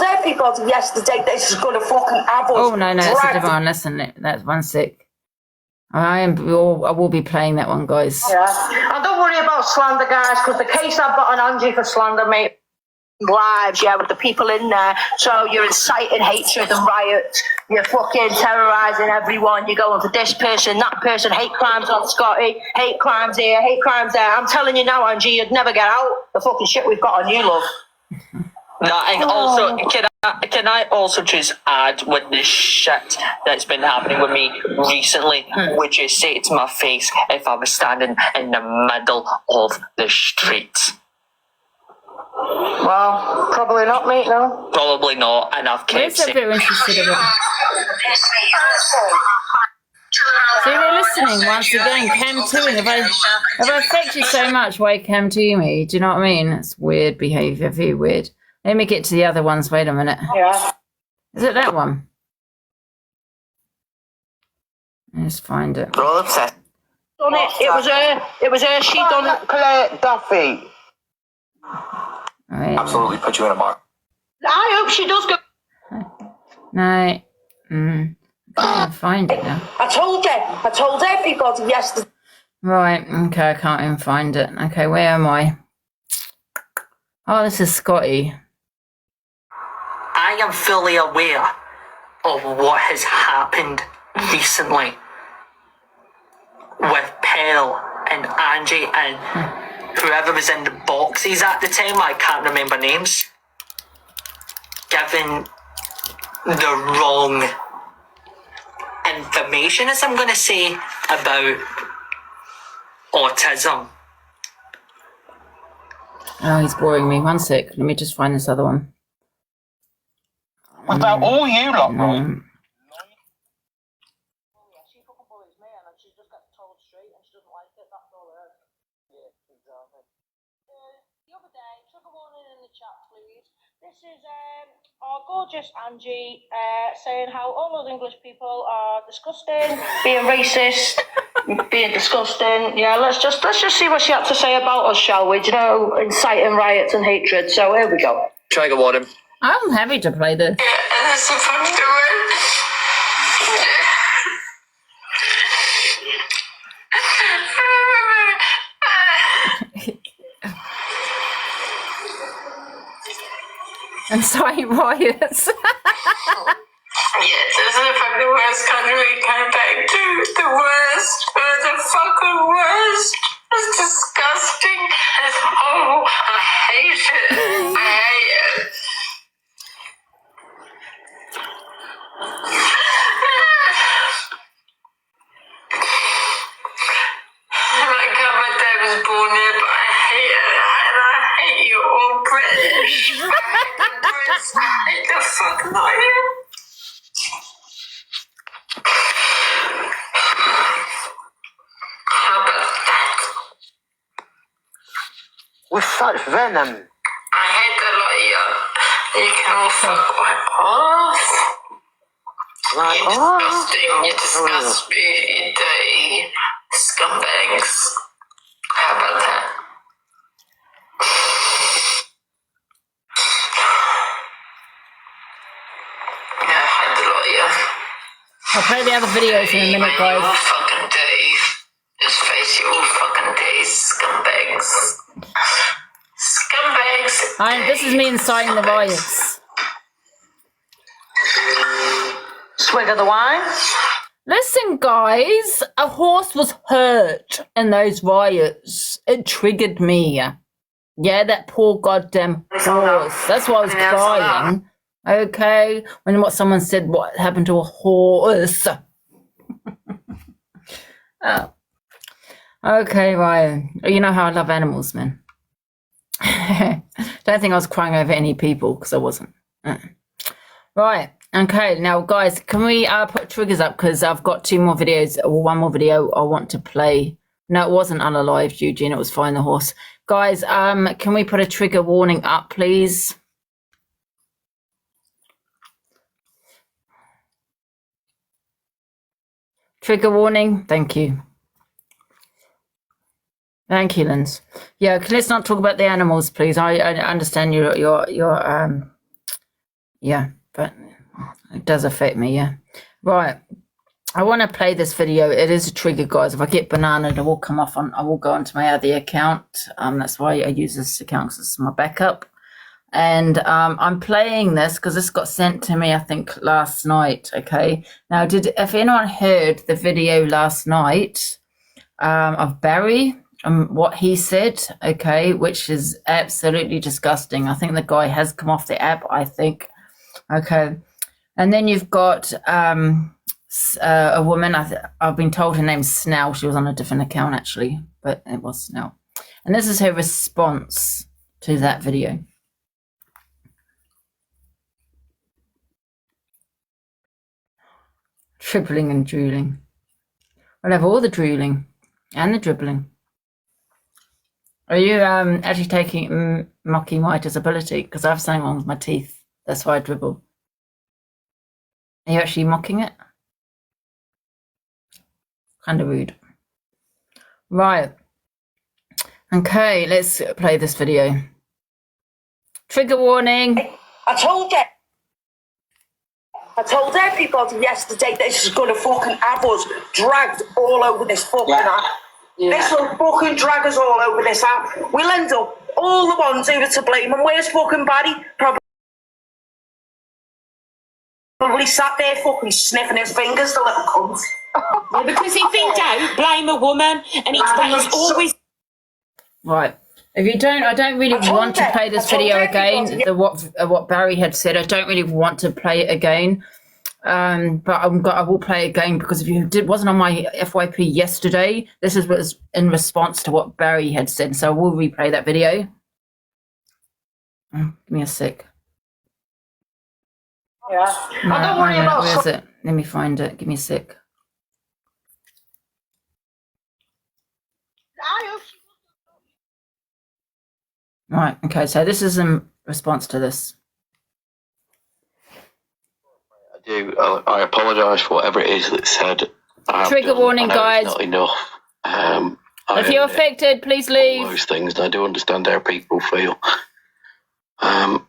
everybody yesterday this is going to fucking have us. Oh no, that's a different one. Listen, that's one sick. I will be playing that one, guys. Yeah. And don't worry about slander, guys, because the case I've got on Angie for slander, mate, lives, yeah, with the people in there. So you're inciting hatred and riots. You're fucking terrorising everyone. You're going for this person, that person, hate crimes on Scotty, hate crimes here, hate crimes there. I'm telling you now, Angie, you'd never get out the fucking shit we've got on you, love. No, and also, can I also just add with the shit that's been happening with me recently, would you say it to my face if I was standing in the middle of the street? Well, probably not, mate, no. Probably not, and I've kept saying... See, they're listening once again. Cam 2. If I affect you so much, why Cam 2 me? Do you know what I mean? It's weird behaviour, very weird. Let me get to the other ones. Wait a minute. Yeah. Is it that one? Let's find it. We're all obsessed. Done it. It was her. She done it. Claire Duffy. Right. Absolutely put you in a box. I hope she does go. No. I can't find it now. I told everybody yesterday. Right. Okay, I can't even find it. Okay, where am I? Oh, this is Scotty. I am fully aware of what has happened recently with Pearl and Angie and whoever was in the boxes at the time, I can't remember names, giving the wrong information, as I'm going to say, about autism. Oh, he's boring me. One sec. Let me just find this other one. Without all you lot, right? She fucking bullies me and she just gets told straight and she doesn't like it. That's all it is. Yeah, exactly. The other day, took a warning in the chat, please. This is our gorgeous Angie saying how all those English people are disgusting, being racist, being disgusting. Yeah, let's just see what she had to say about us, shall we? Do you know, inciting riots and hatred. So here we go. Try to warn him. I'm happy to play this. And that's if I'm doing. And starting riots. Yeah, this is the fucking worst country we come back to. The worst. We're the fucking worst. It's disgusting. It's horrible. I hate it. I hate it. My dad was born here, but I hate it. And I hate you all British. I hate the Brits. I hate the fucking out of you. How about that? With such venom. I hate the lot of you. You can all fuck right off. Like, You disgust me, you dirty scumbags. How about that? Yeah, I hate the lot of you. I'll play the other videos in a minute, You're all guys. fucking dirty. Just face you all fucking dirty scumbags. Scumbags. This is me inciting the riots. Swig of the wine. Listen, guys, a horse was hurt in those riots. It triggered me. Yeah, that poor goddamn horse. That's why I was crying. Okay, when what someone said, what happened to a horse? Oh. Okay, Ryan. You know how I love animals, man. Don't think I was crying over any people, because I wasn't. Right. Okay, now guys, can we put triggers up, because I've got two more videos, or one more video I want to play. No, it wasn't unalived, Eugene, it was Find the Horse. Guys, can we put a trigger warning up, please? Trigger warning. Thank you. Thank you, Linz. Yeah, let's not talk about the animals, please. I understand your yeah, but it does affect me, yeah. Right. I want to play this video. It is a trigger, guys. If I get bananaed, I will come off on. I will go onto my other account. That's why I use this account, because it's my backup. And I'm playing this because this got sent to me, I think, last night. Okay. Now, if anyone heard the video last night of Barry, what he said, okay, which is absolutely disgusting. I think the guy has come off the app, I think. Okay. And then you've got a woman, I've been told her name's Snell. She was on a different account, actually, but it was Snell. And this is her response to that video. Dribbling and drooling. I'll have all the drooling and the dribbling. Are you actually mocking my disability? Because I have something wrong with my teeth. That's why I dribble. Are you actually mocking it? Kind of rude. Right. Okay, let's play this video. Trigger warning. I told everybody yesterday this is going to fucking have us dragged all over this fucking app. Yeah. This will fucking drag us all over this app. We'll end up all the ones who are to blame. And where's fucking Barry? Probably sat there fucking sniffing his fingers, the little cunt. Yeah, because if he don't blame a woman, and he's always right. If you don't, I don't really want to play this video again. What Barry had said, I don't really want to play it again. But I will play it again, because if you wasn't on my FYP yesterday, this was in response to what Barry had said. So I will replay that video. Give me a sec. Yeah. I don't worry about. Where is it? Let me find it. Give me a sec. Right, okay, so this is in response to this. I apologise for whatever it is that's said. Trigger warning, guys. Not enough. If you're affected, please leave. Those things, and I do understand how people feel. Right,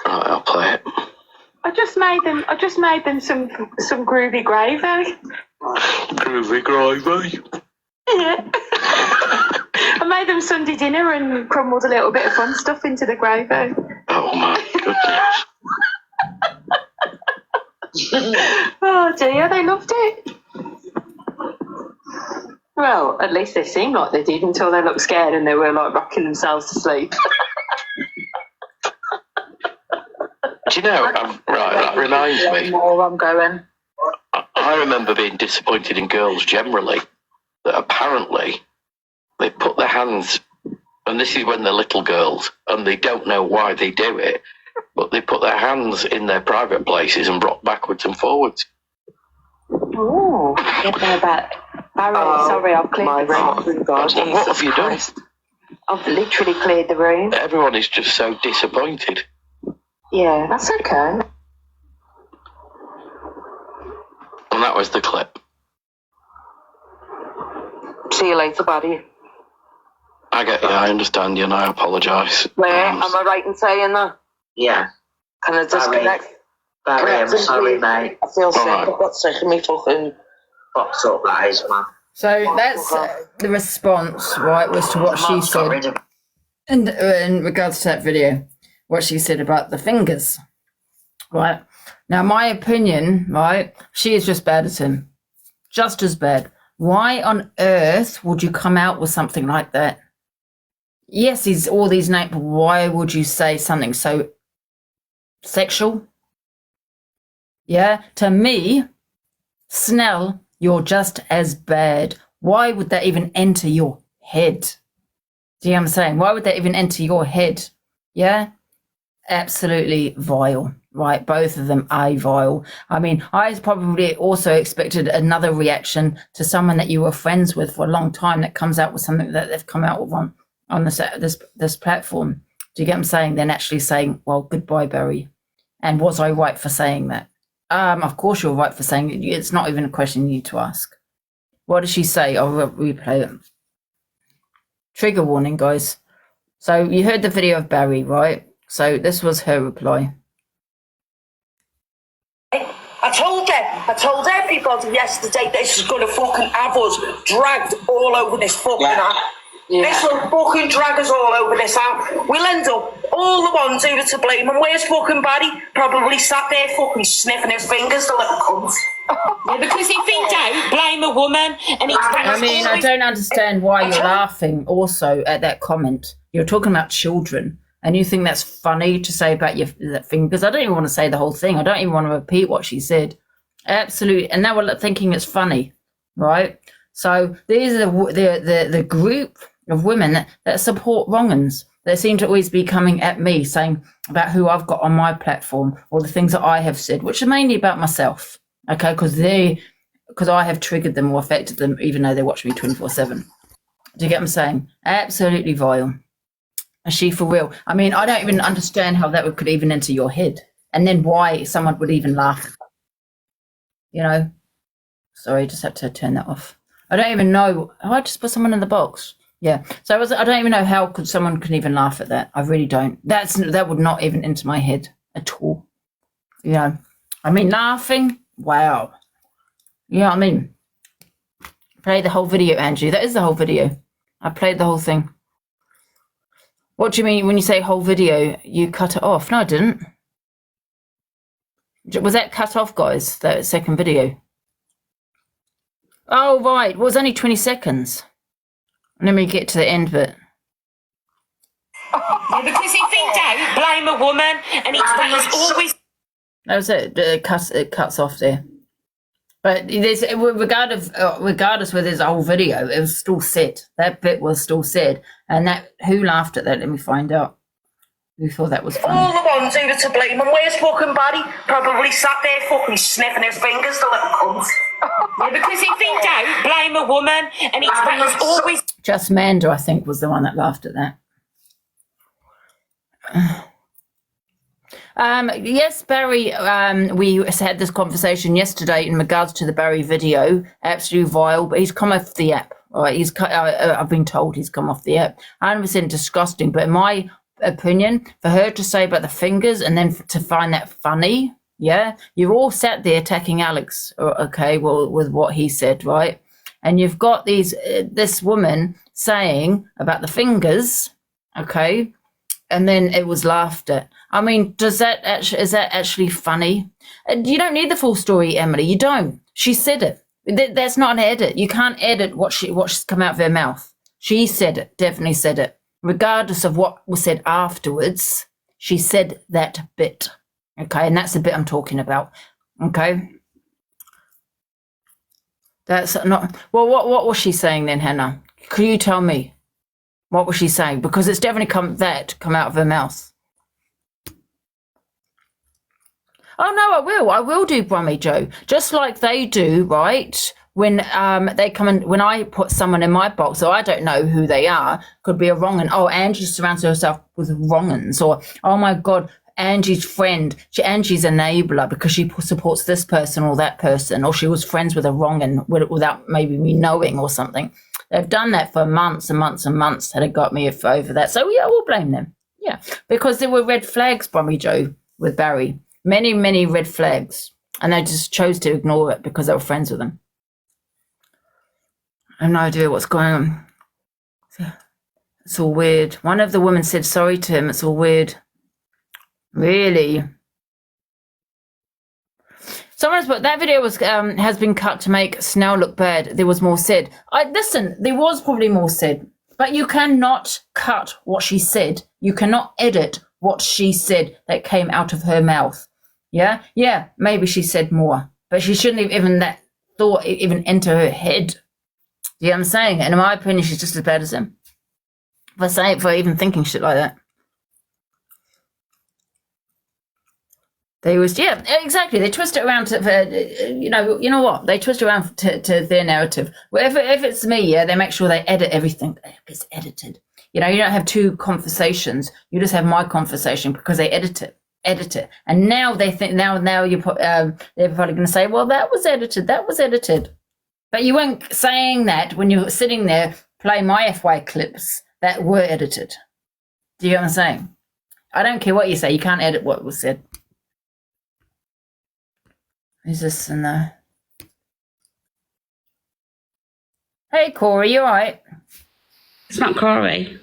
I'll play it. I just made them some groovy gravy. Groovy gravy. Yeah. I made them Sunday dinner and crumbled a little bit of fun stuff into the gravy. Oh my goodness. Oh dear, they loved it. Well, at least they seemed like they did until they looked scared and they were like rocking themselves to sleep. Do you know, right, that reminds me. I'm going. I remember being disappointed in girls generally, that apparently they put their hands, and this is when they're little girls, and they don't know why they do it, but they put their hands in their private places and rock backwards and forwards. Oh, about Barry, sorry, I've cleared the room. What have you done? I've literally cleared the room. Everyone is just so disappointed. Yeah, that's okay. And that was the clip. See you later, buddy. I get you, I understand you, and I apologise. Where? Am I right in saying that? Yeah. Can I disconnect? Barry, I'm sorry, mate. I feel sick. I've got sick of me fucking Box up, that is, man. So that's the response, right, was to what she said. And in regards to that video, what she said about the fingers, right? Now, my opinion, right, she is just bad as him. Just as bad. Why on earth would you come out with something like that? Yes, he's all these names, but why would you say something so sexual? Yeah, to me, Snell, you're just as bad. Why would that even enter your head? Do you know what I'm saying? Why would that even enter your head? Yeah? Absolutely vile, right? Both of them are vile. I mean, I probably also expected another reaction to someone that you were friends with for a long time that comes out with something that they've come out with on this platform. Do you get what I'm saying? Then actually saying, well, goodbye, Barry. And was I right for saying that? Of course you're right for saying it. It's not even a question you need to ask. What did she say? I'll replay it. Trigger warning, guys. So you heard the video of Barry, right? So this was her reply. I told everybody yesterday that this is going to fucking have us dragged all over this fucking app. Yeah. This will fucking drag us all over this app. We'll end up all the ones who are to blame. And where's fucking Barry? Probably sat there fucking sniffing his fingers, the little cunt. Yeah, because if in doubt, blame a woman. And I mean, I don't understand why you're laughing also at that comment. You're talking about children. And you think that's funny to say about your fingers? I don't even want to say the whole thing. I don't even want to repeat what she said. Absolutely. And now we're thinking it's funny, right? So these are the group of women that support wrong-uns. They seem to always be coming at me saying about who I've got on my platform or the things that I have said, which are mainly about myself, okay? Because I have triggered them or affected them, even though they watch me 24/7. Do you get what I'm saying? Absolutely vile. Is she for real? I mean, I don't even understand how that could even enter your head. And then why someone would even laugh. You know? Sorry, just have to turn that off. I don't even know. Oh, I just put someone in the box. Yeah. So I don't even know how someone can even laugh at that. I really don't. That would not even enter my head at all. You know? I mean, laughing? Wow. Yeah, I mean, play the whole video, Angie. That is the whole video. I played the whole thing. What do you mean when you say whole video, you cut it off? No, I didn't. Was that cut off, guys, that second video? Oh, right. Well, it was only 20 seconds. Let me get to the end bit. Yeah, because if in doubt, blame a woman. And it's always... That was it. It cuts off there. But regardless whether there's a whole video, it was still said. That bit was still said. And that who laughed at that? Let me find out. Who thought that was funny? All the ones who are to blame. And where's fucking Barry? Probably sat there fucking sniffing his fingers, the little cunt. Yeah, because if in doubt, blame a woman. And it's always... Just Manda, I think, was the one that laughed at that. Yes, Barry, we had this conversation yesterday in regards to the Barry video. Absolutely vile, but he's come off the app. All right, I've been told he's come off the app. 100% disgusting, but in my opinion, for her to say about the fingers and then to find that funny, yeah, you've all sat there attacking Alex, okay, well, with what he said, right? And you've got this woman saying about the fingers, okay, and then it was laughed at. I mean, is that actually funny? You don't need the full story, Emily. You don't. She said it. That's not an edit. You can't edit what's come out of her mouth. She said it. Definitely said it. Regardless of what was said afterwards, she said that bit. Okay, and that's the bit I'm talking about. Okay. That's not. Well, what was she saying then, Hannah? Could you tell me? What was she saying? Because it's definitely come out of her mouth. Oh no, I will do Brummy Joe, just like they do, right? When they come in, when I put someone in my box, so I don't know who they are, could be a wrong-un. Oh, Angie surrounds herself with wrong-uns, or oh my God, Angie's friend, Angie's enabler because she supports this person or that person, or she was friends with a wrong-un without maybe me knowing or something. They've done that for months and months and months, and it got me over that. So yeah, we'll blame them. Yeah, because there were red flags, Brummy Joe, with Barry. Many, many red flags. And they just chose to ignore it because they were friends with him. I have no idea what's going on. It's all weird. One of the women said sorry to him. It's all weird. Really? Someone's put that video has been cut to make Snell look bad. There was more said. Listen, there was probably more said. But you cannot cut what she said. You cannot edit what she said that came out of her mouth. Yeah, maybe she said more, but she shouldn't have even that thought even enter her head. You know what I'm saying? And in my opinion, she's just as bad as him for even thinking shit like that. They was exactly. They twist it around to you know what? They twist it around to their narrative. Whatever, if it's me, yeah, they make sure they edit everything. It's edited. You know, you don't have two conversations. You just have my conversation because they edit it. And now they think now you put they're probably going to say, well, that was edited. But But you weren't saying that when you were sitting there playing my FY clips that were edited. Do you get what I'm saying? I don't care what you say. You can't edit what was said. Who's this in there? Hey, Corey, you all right? It's not Corey.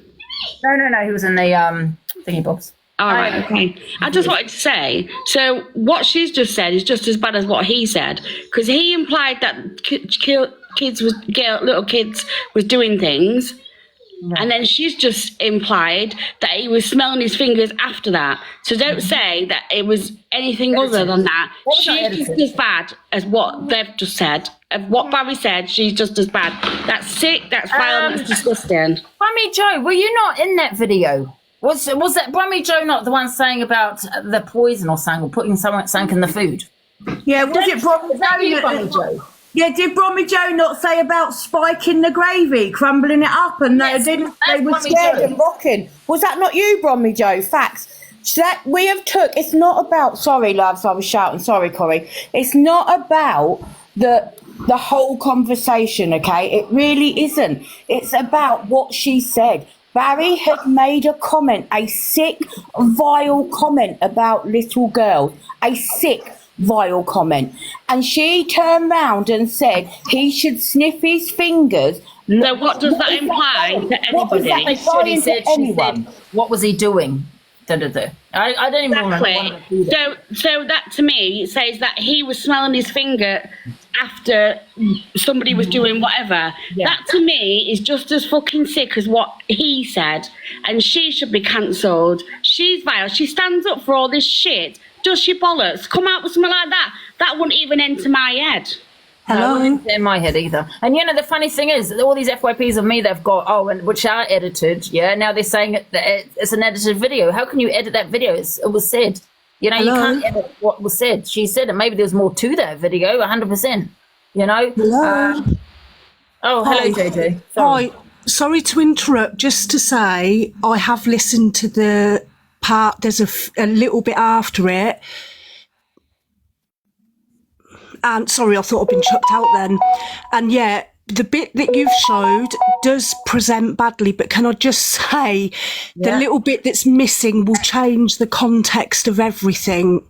No. He was in the thingy bobs. All right, okay. I just wanted to say, so what she's just said is just as bad as what he said, because he implied that little kids was doing things, and then she's just implied that he was smelling his fingers after that. So don't say that it was anything other than that. She's just as bad as what they've just said. Of what Barry said, she's just as bad. That's sick. That's violent. That's disgusting. Brummy Joe, were you not in that video? Was that Brummy Joe not the one saying about the poison or something, or putting something in the food? Yeah, was it Brummy Joe? Yeah, did Brummy Joe not say about spiking the gravy, crumbling it up, and they were scared and rocking? Was that not you, Brummy Joe? Facts. That we have took. It's not about. Sorry, loves. I was shouting. Sorry, Corey. It's not about the whole conversation. Okay, it really isn't. It's about what she said. Barry had made a comment, a sick, vile comment about little girls, a sick, vile comment. And she turned round and said he should sniff his fingers. So what does that imply to anybody? She said, what was he doing? I don't even want to do that. So that to me says that he was smelling his finger after somebody was doing whatever. Yeah. That to me is just as fucking sick as what he said, and she should be cancelled. She's vile. She stands up for all this shit. Does she bollocks? Come out with something like that. That wouldn't even enter my head. Hello? No, in my head either. And you know, the funny thing is, all these FYPs of me they've got, and which are edited, now they're saying it's an edited video. How can you edit that video? It was said. You know, you can't edit what was said. She said it. Maybe there's more to that video, 100%. You know? Hello? Hello, JJ. Sorry. Hi. Sorry to interrupt. Just to say, I have listened to the part, there's a little bit after it. And sorry, I thought I'd been chucked out then. And yeah, the bit that you've showed does present badly, but can I just say the little bit that's missing will change the context of everything.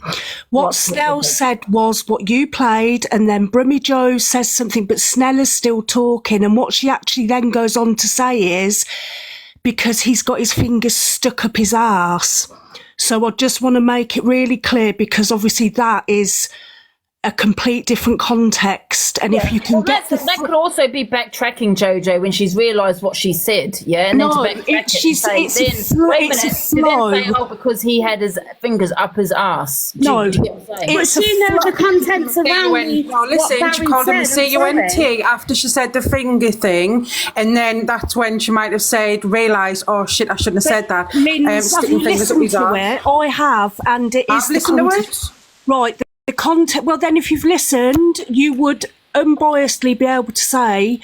What Snell said was what you played, and then Brummy Joe says something, but Snell is still talking. And what she actually then goes on to say is, because he's got his fingers stuck up his arse. So I just want to make it really clear, because obviously that is a complete different context, and if you can get that could also be backtracking, Jojo, when she's realised what she said, and then to backtrack it's a flow. Because he had his fingers up his arse. But you know the contents around listen, she called him a CUNT after she said the finger thing, and then that's when she might have realised, oh shit, I shouldn't have said that. Sticking fingers up his arse. I have, and it is listened to it. Right. The content, well, then if you've listened, you would unbiasedly be able to say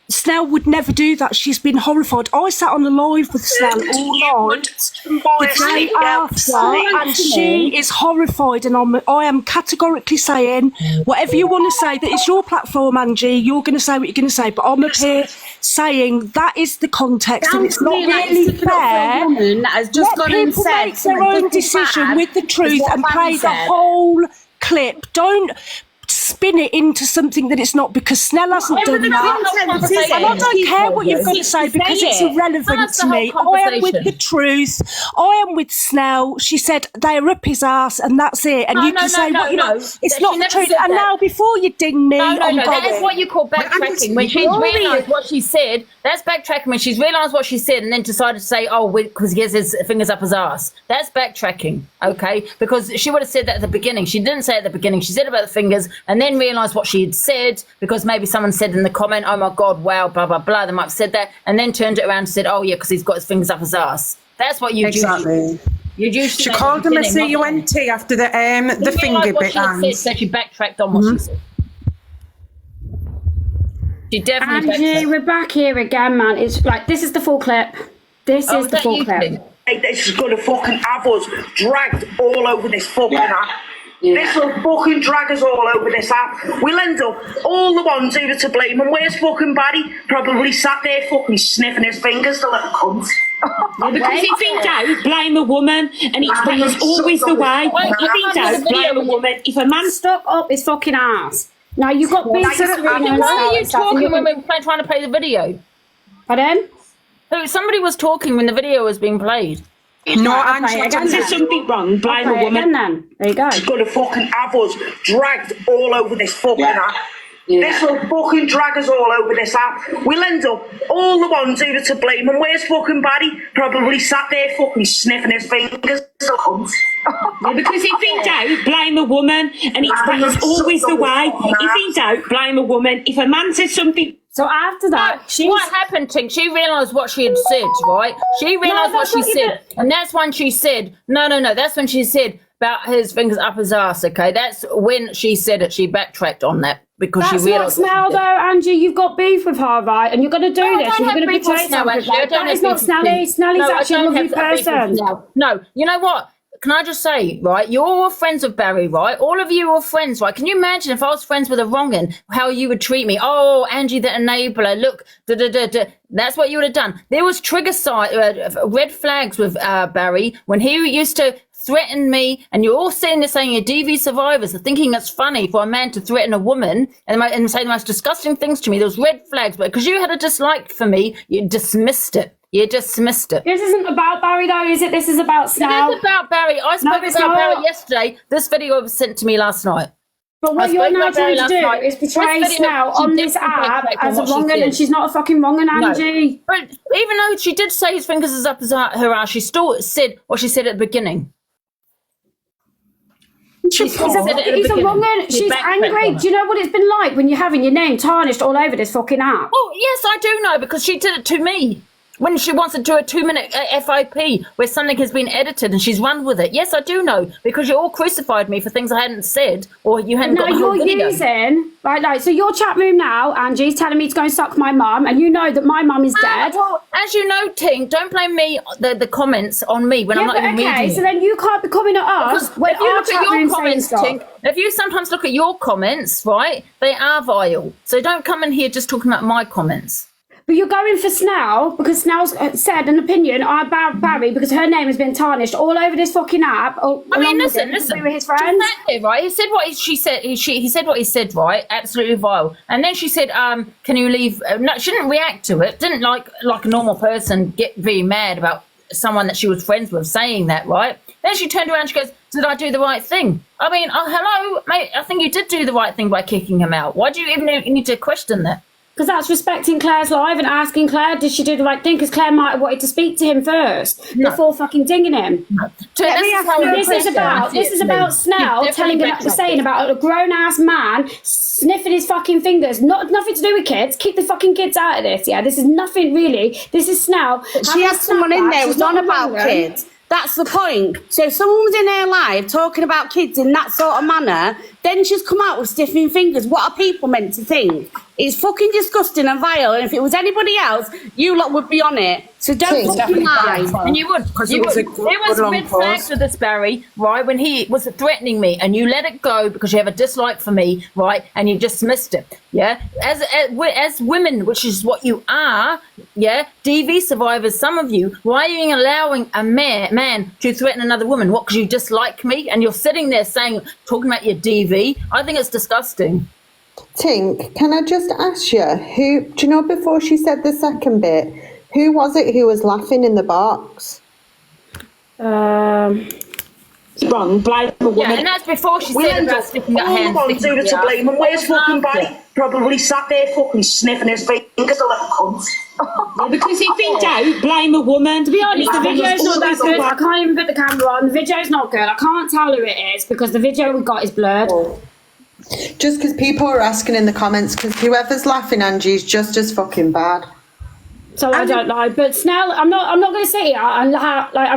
Snell would never do that. She's been horrified. I sat on the live with Snell all night the day after, and she is horrified. And I am categorically saying, whatever you want to say, that it's your platform, Angie. You're going to say what you're going to say, but I'm up here saying that is the context, and it's not really fair. That has just let people make their own decision with the truth and play the whole clip. Don't spin it into something that it's not, because Snell hasn't done that. And I don't care what you've got to say, because it's irrelevant to me. I am with the truth. I am with Snell. She said they're up his ass, and that's it. And you can say what you know. It's not the truth. And now, before you ding me, that is what you call backtracking. When she's realised what she said, that's backtracking. When she's realised what she said and then decided to say, because he has his fingers up his ass. That's backtracking, okay? Because she would have said that at the beginning. She didn't say it at the beginning. She said about the fingers, and then realised what she had said, because maybe someone said in the comment, oh my God, wow, blah, blah, blah. They might have said that, and then turned it around and said, oh yeah, because he's got his fingers up his ass. That's what you do. She called him a CUNT after the finger bit. So she backtracked on what she said. She definitely Angie, we're back here again, man. It's like, this is the full clip. This is the full clip. This is going to fucking have us dragged all over this fucking app. This will fucking drag us all over this app. We'll end up all the ones who are to blame. And where's fucking Barry? Probably sat there fucking sniffing his fingers, the little cunt. Yeah, because if in doubt, blame a woman, and it's always the way. If in doubt, blame a woman. If a man stuck up his fucking ass. Now you've got big. Why are you talking when we were trying to play the video? Pardon? Somebody was talking when the video was being played. No, Angie, there's something wrong. Blame a woman. Then. There you go. She's going to fucking have us dragged all over this fucking app. This will fucking drag us all over this app. We'll end up all the ones who are to blame. And where's fucking Barry? Probably sat there fucking sniffing his fingers. Yeah, because if in doubt, blame a woman, and it's always the way. If in doubt, blame a woman. If a man says something. So after that, what happened, Tink? She realised what she had said, right? She realised what she said. And that's when she said, no. That's when she said about his fingers up his ass, okay? That's when she said it. She backtracked on that because she realised. That's not Snell, though, Angie. You've got beef with her, right? And you're going to do this. You're going to betray someone. That is not Snelly. Snelly's actually a lovely person. No, you know what? Can I just say, right, you're all friends with Barry, right? All of you are friends, right? Can you imagine if I was friends with a wrong'un, how you would treat me? Oh, Angie, the enabler, look, That's what you would have done. There was red flags with Barry when he used to threaten me, and you're all sitting there saying you're DV survivors, thinking it's funny for a man to threaten a woman and say the most disgusting things to me. There was red flags, but because you had a dislike for me, you dismissed it. You dismissed it. This isn't about Barry, though, is it? This is about Snell. It is about Barry. I spoke about Barry yesterday. This video was sent to me last night. But what you're now trying to do is portray Snell on this app as a wrong'un, and she's not a fucking wrong'un, Angie. No. But even though she did say his fingers is up her ass, she still said what she said at the beginning. He's a wrong'un. She's angry. Do you know what it's been like when you're having your name tarnished all over this fucking app? Oh, yes, I do know, because she did it to me. When she wants to do a 2-minute FYP where something has been edited and she's run with it. Yes, I do know, because you all crucified me for things I hadn't said or you hadn't got the whole video. So your chat room now, Angie's telling me to go and suck my mum, and you know that my mum is dead. Well, as you know, Tink, don't blame me, the comments on me when I'm not even reading it. Okay, so then you can't be coming at us when our chat room's saying stuff. Tink, if you sometimes look at your comments, right, they are vile. So don't come in here just talking about my comments. But you're going for Snell because Snell's said an opinion about Barry because her name has been tarnished all over this fucking app. I mean, listen. We were his friends. Exactly, right? He said what she said. He said what he said, right? Absolutely vile. And then she said, "Can you leave?" No, she didn't react to it. Didn't like a normal person get very mad about someone that she was friends with saying that, right? Then she turned around and she goes, "Did I do the right thing?" I mean, hello, mate. I think you did do the right thing by kicking him out. Why do you even need to question that? Because that's respecting Claire's live and asking Claire, did she do the right thing? Because Claire might have wanted to speak to him first before fucking dinging him. No. This is about Snell saying about a grown-ass man sniffing his fucking fingers. Nothing to do with kids. Keep the fucking kids out of this, yeah? This is nothing really. This is Snell. She had someone in there who's on about kids. That's the point. So if someone was in her live talking about kids in that sort of manner, then she's come out with stiffing fingers. What are people meant to think? It's fucking disgusting and vile. And if it was anybody else, you lot would be on it. So don't fucking lie. And you would. There was red flags with this, Barry, right, when he was threatening me, and you let it go because you have a dislike for me, right, and you dismissed it, yeah? As women, which is what you are, yeah, DV survivors, some of you, why are you allowing a man to threaten another woman? What, because you dislike me? And you're sitting there talking about your DV? I think it's disgusting. Tink, can I just ask you, do you know before she said the second bit, who was it who was laughing in the box? Wrong, blame a woman. Yeah, and that's before she said about sticking her hands. All the ones who are to blame, and where's fucking Barry? Probably sat there fucking sniffing his fingers, a little cunt. Yeah, because if in doubt, blame a woman. To be honest, the video's not that good. I can't even put the camera on. The video's not good. I can't tell who it is because the video we got is blurred. Just because people are asking in the comments, because whoever's laughing, Angie's just as fucking bad. So I don't know, but Snell, I'm not going to say it. I'm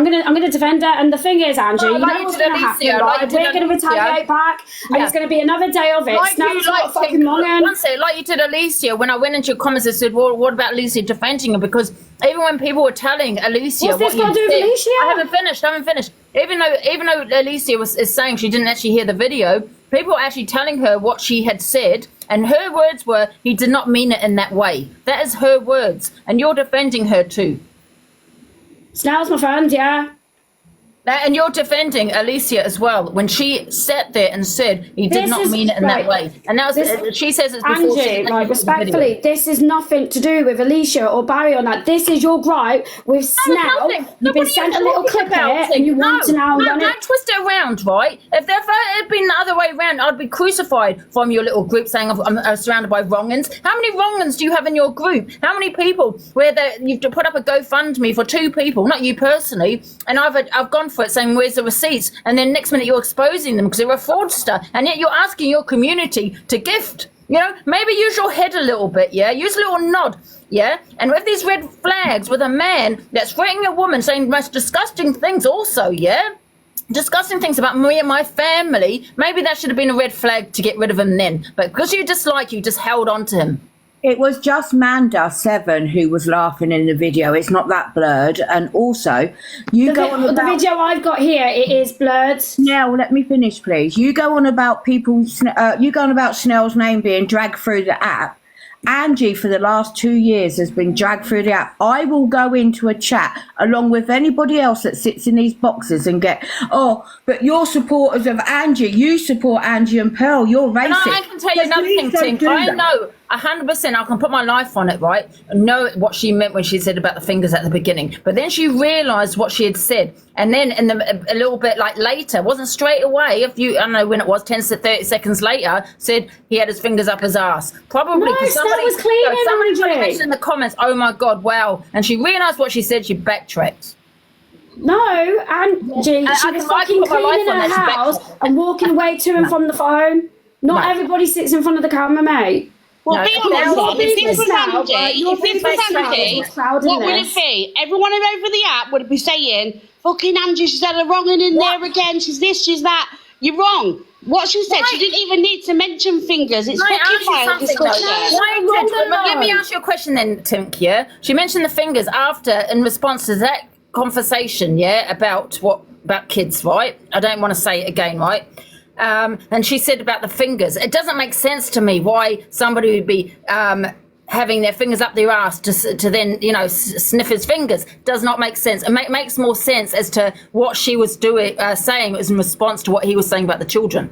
going to defend her. And the thing is, Angie, you know what's going to happen, right? We're going to retaliate back, and it's going to be another day of it. Snell's not fucking wrong'un. Like you did Alicia, when I went into your comments and said, well, what about Alicia defending her? Because even when people were telling Alicia what's this got to do with Alicia? I haven't finished. even though Alicia is saying she didn't actually hear the video, people were actually telling her what she had said, and her words were, he did not mean it in that way. That is her words, and you're defending her too. Snell's my friend, yeah. And you're defending Alicia as well when she sat there and said he did not mean it in that way. And that was she says it's before Angie, like, respectfully, this is nothing to do with Alicia or Barry or that. This is your gripe with Snell. You've been sent a little clip of it and you want to now run it. Don't twist it around, right? If it had been the other way around, I'd be crucified from your little group saying I'm surrounded by wrong-uns. How many wrong-uns do you have in your group? How many people where you've put up a GoFundMe for 2 people, not you personally, and I've gone for it saying where's the receipts, and then next minute you're exposing them because they're a fraudster, and yet you're asking your community to gift. You know, maybe use your head a little bit, yeah? Use a little nod, yeah? And with these red flags with a man that's threatening a woman, saying the most disgusting things also, yeah? Discussing things about me and my family, maybe that should have been a red flag to get rid of him then. But because you dislike, you just held on to him. It was just Manda7 who was laughing in the video. It's not that blurred. And also, you go on about... The video I've got here, it is blurred. Snell, let me finish, please. You go on about you go on about Snell's name being dragged through the app. Angie, for the last 2 years, has been dragged through the app. I will go into a chat along with anybody else that sits in these boxes and get, but you're supporters of Angie. You support Angie and Pearl. You're racist. No, I can tell you another thing, Tink. I know 100%. I can put my life on it, right? And know what she meant when she said about the fingers at the beginning. But then she realised what she had said. And then a little bit like later, wasn't straight away, I don't know when it was, 10 to 30 seconds later, said he had his fingers up his ass. Probably because somebody was cleaning, somebody mentioned in the comments, oh my God, wow. And she realised what she said, she backtracked. No, Angie, she was fucking cleaning her house and walking away to and from the phone. Not everybody sits in front of the camera, mate. Well, be honest, if this was Angie, what would it be? Everyone over the app would be saying, fucking Angie, she's had a wrong in there again, she's this, she's that. You're wrong. What she said, she didn't even need to mention fingers. It's fucking wild discussion. Let me ask you a question then, Tink, yeah? She mentioned the fingers after, in response to that conversation, yeah, about kids, right? I don't want to say it again, right? And she said about the fingers. It doesn't make sense to me why somebody would be having their fingers up their ass to then, sniff his fingers. Does not make sense. It makes more sense as to what she was saying was in response to what he was saying about the children.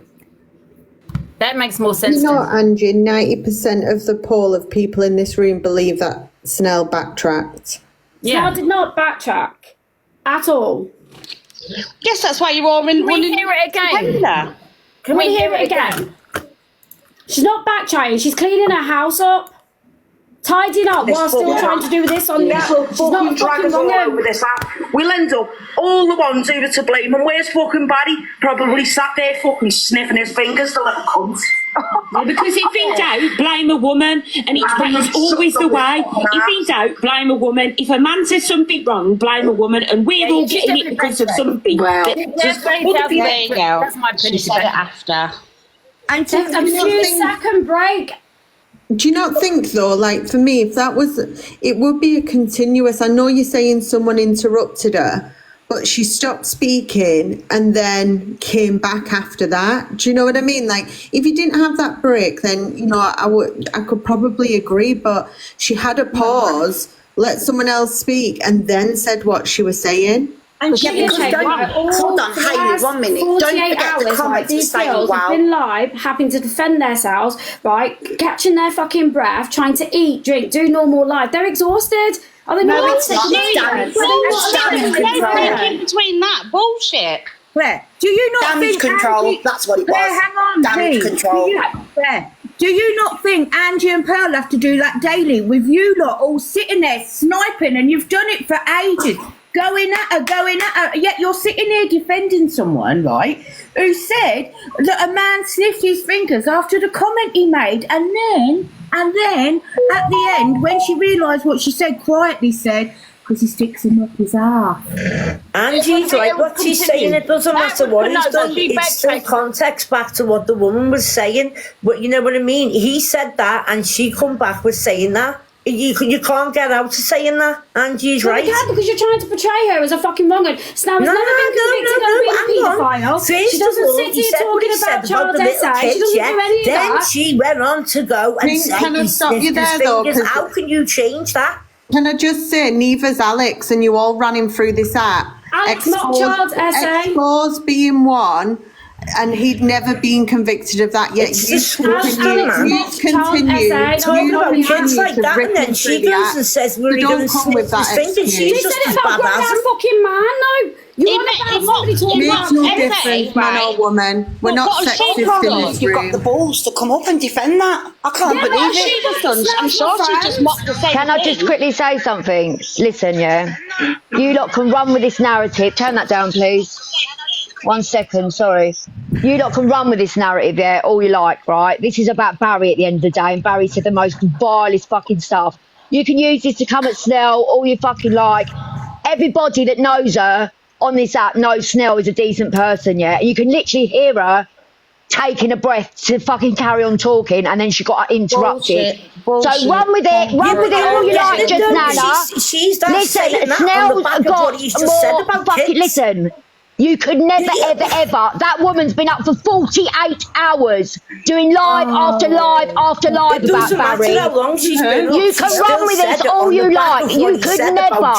That makes more sense. Angie, 90% of the poll of people in this room believe that Snell backtracked. Snell did not backtrack at all. Yes, that's why you're all in. Can we hear it again? Can we hear it again? She's not backtracking. She's cleaning her house up, tidying up while still trying to do this on the app. She's not dragging all over this app. We'll end up all the ones who are to blame. And where's fucking Barry? Probably sat there fucking sniffing his fingers, the little cunt. Because if in doubt, blame a woman, and it's always the way. If in doubt, blame a woman. If a man says something wrong, blame a woman, and we're all getting it because of something. Well, that's my opinion. She said it after. And take a few second break. Do you not think though, like for me, if that was, it would be a continuous, I know you're saying someone interrupted her, but she stopped speaking and then came back after that. Do you know what I mean? Like if you didn't have that break, then, I could probably agree, but she had a pause, let someone else speak and then said what she was saying. And she hold on, Hayley, 1 minute. Don't forget the comments these saying, girls have been live, having to defend themselves, right? Catching their fucking breath, trying to eat, drink, do normal life. They're exhausted. Are they not? It's in between that bullshit. Claire, do you not damage think control? Angie, that's what it was. Claire, hang on, damage please. control. Do you not think Angie and Pearl have to do that daily with you lot all sitting there sniping, and you've done it for ages? Going at her, yet you're sitting here defending someone, right, who said that a man sniffed his fingers after the comment he made, and then at the end, when she realised what she said, quietly said, because he sticks him up his ass. Angie's like, what she's saying, it doesn't matter what he's done, it's still context back to what the woman was saying, but you know what I mean? He said that, and she come back with saying that. You can't get out of saying that. Angie's Well, right. you can't, because you're trying to portray her as a fucking wrong one. Snow has never been convicted of being a paedophile. She doesn't sit here talking about child essay. She doesn't do any of then that. she went on to go and say, can I stop you there, though? how can you change that? Can I just say, neither's Alex, and you all ran him through this app. Alex, not child essay. Expose being one, and he'd never been convicted of that yet. It's Talk about kids like that, and then she goes and says, we're going to snip his fingers. She's just as bad as him. Fucking man, no. You want about somebody Makes no difference, man or woman. We're not sexist in this You've got room. the balls to come up and defend that. I can't believe it. I'm sure she just mocked the same Can I just quickly say something? Listen, yeah. You lot can run with this narrative. Turn that down, please. 1 second, sorry. You lot can run with this narrative, yeah, all you like, right? This is about Barry at the end of the day, and Barry said the most vilest fucking stuff. You can use this to come at Snell all you fucking like. Everybody that knows her on this app knows Snell is a decent person, yeah? You can literally hear her taking a breath to fucking carry on talking, and then she got interrupted. Bullshit. So run with it all you like, just Nana. She's listen, Snell's got more fucking, listen. You could never, ever. That woman's been up for 48 hours doing live after live after live about Barry. How long she's been you can run with this all you like. You could never.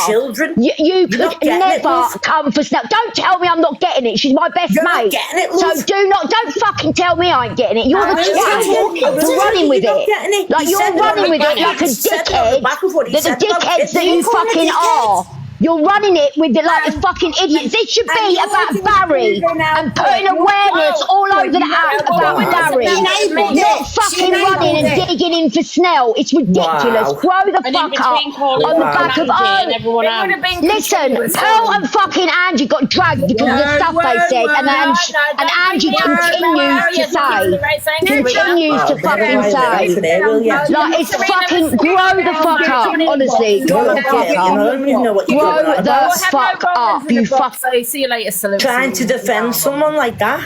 You could never come for Snell. Don't tell me I'm not getting it. She's my best mate. So don't fucking tell me I ain't getting it. You're the twat. You're running with it. Like you're running with it like a dickhead. The dickheads that you fucking are. You're running it with like the fucking idiots. This should be about Barry and putting awareness all over the app about Barry. Not fucking running and digging in for Snell. It's ridiculous. Grow the fuck up on the back of Listen, Pearl and fucking Angie got dragged because of the stuff they said, and Angie continues to fucking say. Like it's fucking grow the fuck up, honestly. Grow the fuck up. Grow the fuck up, you fuck. So see you later, Salute. Trying to defend someone like that.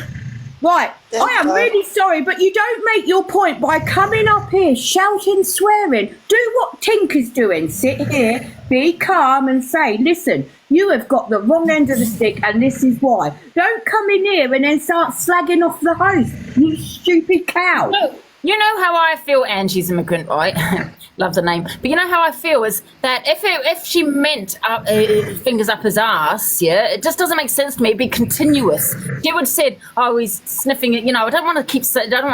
Right, I am really sorry, but you don't make your point by coming up here, shouting, swearing. Do what Tinker's doing. Sit here, be calm and say, listen, you have got the wrong end of the stick and this is why. Don't come in here and then start slagging off the host, you stupid cow. No. You know how I feel, Angie's immigrant, right? Love the name. But you know how I feel is that if she meant fingers up his ass, yeah, it just doesn't make sense to me. It'd be continuous. She would have said, oh, he's sniffing it. You know, I don't want to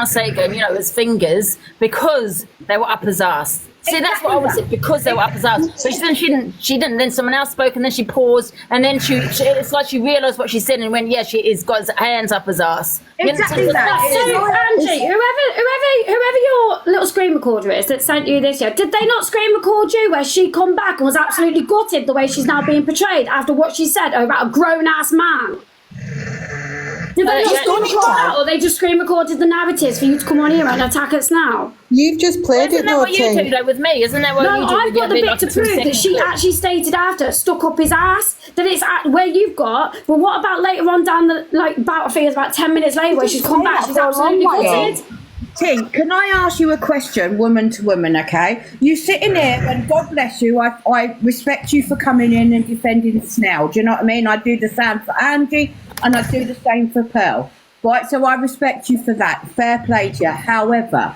say it going, you know, his fingers because they were up his ass. See, that's what I would say, because they were up his ass. But she didn't. Then someone else spoke, and then she paused, and then it's like she realised what she said and went, yeah, she's got his hands up his ass. Exactly that. So, Angie, whoever your little screen recorder is that sent you this, did they not screen record you where she come back and was absolutely gutted the way she's now being portrayed after what she said about a grown-ass man? Did they not screen record that, or they just screen recorded the narratives for you to come on here and attack us now? You've just played Isn't that what you do though with me? Isn't that what you do? No, I've got the bit to prove that she actually stated after, stuck up his ass, that it's where you've got. But what about later on down the battlefield, about 10 minutes later, where she's come back, she's absolutely gutted? Tink, can I ask you a question, woman to woman, okay? You sitting there, and God bless you, I respect you for coming in and defending Snell. Do you know what I mean? I do the same for Angie, and I do the same for Pearl. Right, so I respect you for that. Fair play to you. However,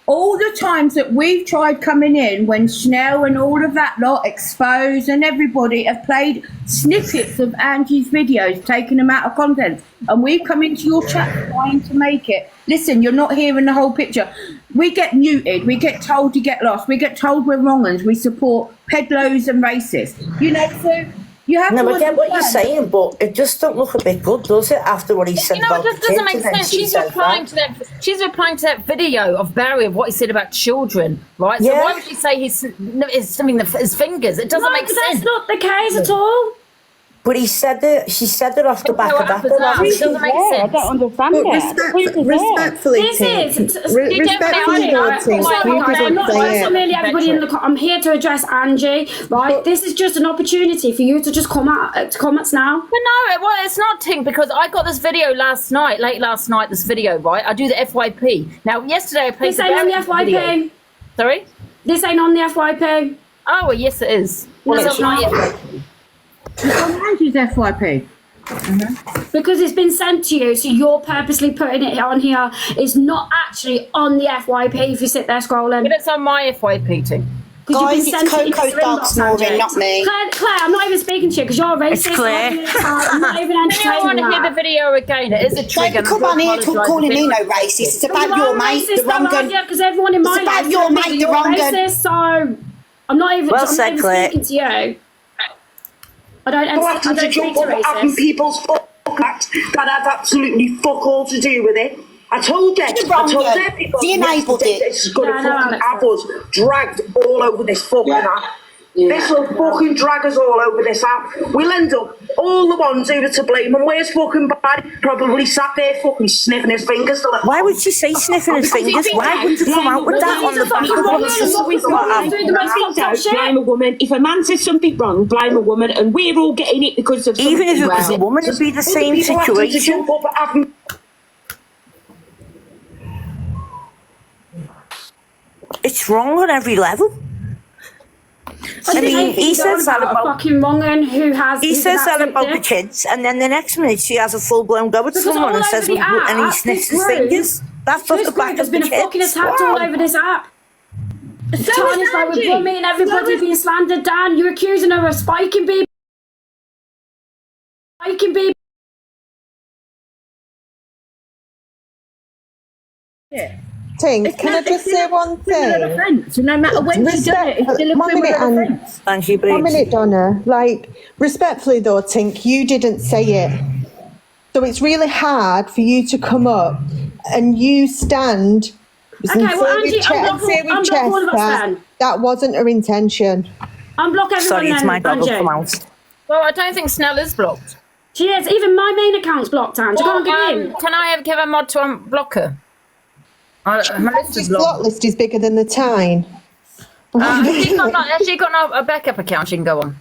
all the times that we've tried coming in when Snell and all of that lot, Exposed and everybody have played snippets of Angie's videos, taking them out of context, and we've come into your chat trying to make it. Listen, you're not hearing the whole picture. We get muted, we get told to get lost, we get told we're wrong and we support pedlos and racists. You know, so you have to I get what you're saying, but it just don't look a bit good, does it, after what he said about it just doesn't make sense. She's replying to that video of Barry of what he said about children, right? So why would she say his fingers? It doesn't make sense. That's not the case at all. But she said it off the back of that. It doesn't make sense. I don't understand it. Respectfully, I'm here to address Angie, right? This is just an opportunity for you to just come at now. But no, well, it's not, Tink, because I got this video late last night, this video, right? I do the FYP. Now, yesterday I played the FYP. Sorry? This ain't on the FYP. Oh, well, yes, it is. Well, It's it's on my not. FYP. It's on Angie's FYP. Because it's been sent to you, so you're purposely putting it on here. It's not actually on the FYP if you sit there scrolling. But it's on my FYP too. Guys, it's Coco Dark snoring, not me. Claire, I'm not even speaking to you because you're a racist. It's Claire. I'm not even entertaining I want to hear that. the video again. It is a trigger. Don't come on here calling me no racist. It's about your mate, the wrong gun. Because everyone in my It's about house your thinks mate, the you're wrong gun. racist, so I'm not even, Well I'm said, not even Claire. speaking to you. I don't Welcome to speak jump to up at having racists. people's fuck act that had absolutely fuck all to do with it. I told you, I told everybody He enabled yesterday it. this is going to Yeah, I know, fucking Alex. have us dragged all over this fucking app. This will fucking drag us all over this app. We'll end up all the ones who are to blame. And where's fucking Barry? Probably sat there fucking sniffing his fingers. Why would she say sniffing his fingers? Why would you come out with that on the back of what blame a woman. If a man says something wrong, blame a woman, and we're all getting it because of Even if it was something a woman, it'd be the same People have to situation. jump up at having It's wrong on every level. I mean, he says that about fucking wrong'un who has. he says that about the kids, and then the next minute she has a full blown go at Because someone all and says, over the app, and he this sniffs his group- fingers. That's off This the back group has of the been fucking kids. attacked all over this app. Tony's like with Rummy and everybody being slandered. Dan, you're accusing her of spiking people. Spiking people. Tink, can I just say one thing? Offence. No matter when she does it, it's still a One minute, criminal and offence. Thank you, one minute, Donna. Like, respectfully though, Tink, you didn't say it. So it's really hard for you to come up and you stand Okay, well, Angie, and say with unblock all of us Chester, then. that wasn't her intention. Unblock everyone Sorry, it's then, my dog will Angie. come out. Well, I don't think Snell is blocked. She is. Even my main account's blocked, Angie. You can't get in. Can I give a mod to unblock her? My list is This block blocked. list is bigger than the time. Has she got a backup account she can go on?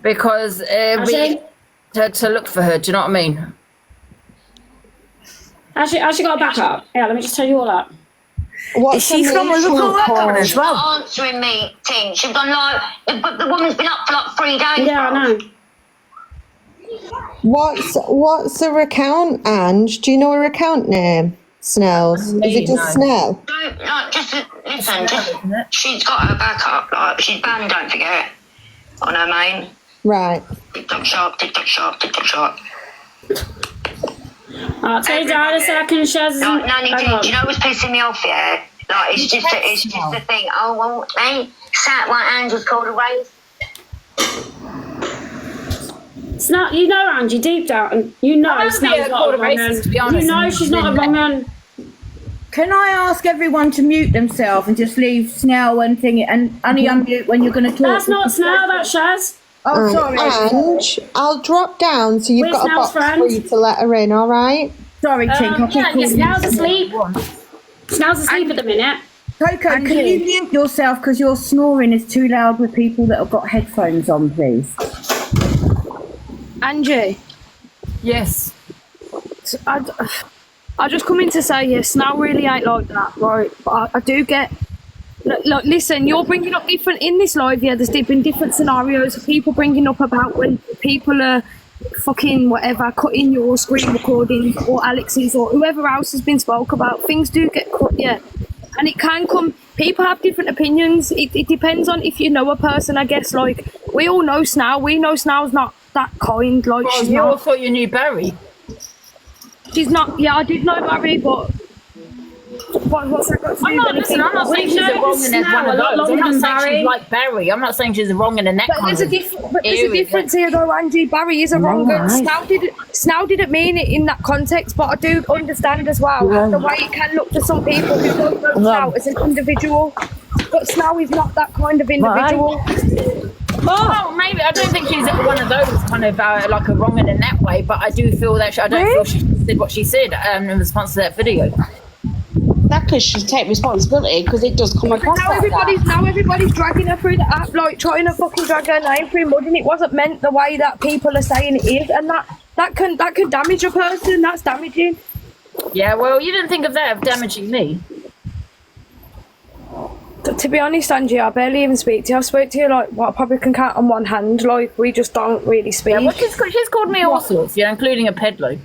Because to look for her, do you know what I mean? Has she got a backup? Yeah, let me just tell you all that. Is she from Liverpool as well? Answering me, Ting. She's gone like, the woman's been up for like 3 days. Yeah, I know. What's her account, Ange? Do you know her account name? Snells. Is it just Snell? Don't, like, listen, she's got her backup. Like, she's banned, don't forget, on her main. Right. TikTok shop, TikTok shop, TikTok shop. I'll tell you down a second, Shaz. No, Nanny, do you know what's pissing me off, yeah? Like, it's just the thing. Oh, well, they sat like Angie's called a race. Snell, you know Angie deep down. You know Snell's not a wrong-un. to be honest. You know she's not a wrong-un. Can I ask everyone to mute themselves and just leave Snell and thing and only unmute when you're going to talk? That's not Snell, that's Shaz. Oh, sorry. Ange, I'll drop down so you've We're got a Snell's box for friends. you to let her in, all right? Sorry, Tink. I'll keep calling you. Snell's asleep. Snell's asleep at the minute. Coco, can you mute yourself because your snoring is too loud with people that have got headphones on, please? Angie. Yes. I just come in to say, yes, now really ain't like that, right? But I do get. Look, listen, you're bringing up different in this live. Yeah, there's been different scenarios of people bringing up about when people are fucking whatever cutting your screen recordings or Alex's or whoever else has been spoke about. Things do get cut, yeah, and it can come. People have different opinions. It depends on if you know a person, I guess. Like we all know Snell. We know Snell's not that kind. Like Well, she's you all not. thought you knew Barry. She's not. Yeah, I did know Barry, but. What's that got to do I'm not, with listen, I'm not saying she's a wrong in one of those. I'm not saying she's like Barry. I'm not saying she's a wrong in a neck. But there's a difference here though, Angie. Barry is a wrong un. Snell didn't mean it in that context, but I do understand as well the way it can look to some people who don't know Snell as an individual. But Snell is not that kind of individual. Oh, maybe. I don't think she's one of those kind of like a wrong in that way, but I do feel that I don't feel she did what she said in response to that video. Because she take responsibility because it does come across Now everybody's dragging her through the app, like trying to fucking drag her name through mud, and it wasn't meant the way that people are saying it is, and that can damage a person. That's damaging. Yeah, well, you didn't think of that of damaging me. To be honest, Angie, I barely even speak to you. I spoke to you like what I probably can count on one hand. Like we just don't really speak. Yeah, well, she's called me all sorts, including a peddler.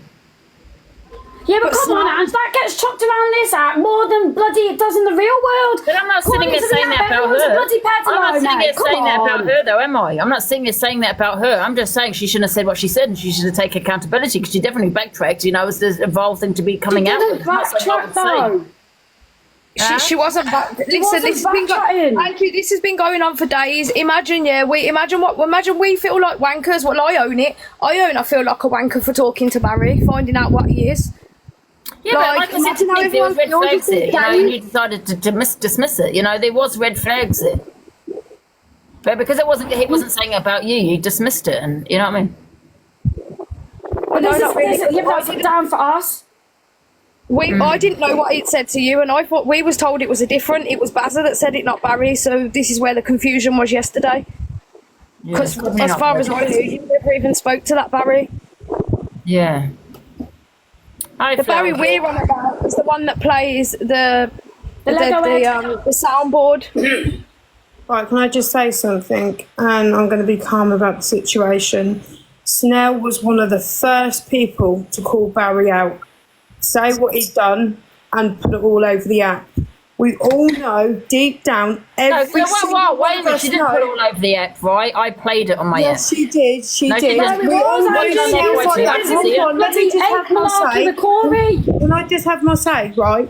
Yeah, but come on, Ange, that gets chucked around this act more than bloody it does in the real world. But I'm not sitting here saying that about her. I'm not sitting here saying that about her, though, am I? I'm not sitting here saying that about her. I'm just saying she shouldn't have said what she said, and she should have taken accountability, because she definitely backtracked. It was the evolved thing to be coming out with. Backtrack, though. She wasn't back. Listen, this has been going on for days. Imagine we feel like wankers. Well, I own it. I feel like a wanker for talking to Barry, finding out what he is. Yeah, but like I said, there was red flags there, and you decided to dismiss it. There was red flags there. But because he wasn't saying it about you, you dismissed it, and you know what I mean? But you wrote it down for us. I didn't know what it said to you, and I thought we was told it was it was Bazza that said it, not Barry, so this is where the confusion was yesterday. Because as far as I knew, you never even spoke to that Barry. Yeah. The Barry we're on about is the one that plays the soundboard. Right, can I just say something? And I'm going to be calm about the situation. Snell was one of the first people to call Barry out, say what he'd done, and put it all over the app. We all know deep down, every single one of us she didn't put it all over the app, right? I played it on my app. Yes, she did. She did. She didn't. We all know let me just have my say. Can I just have my say, right?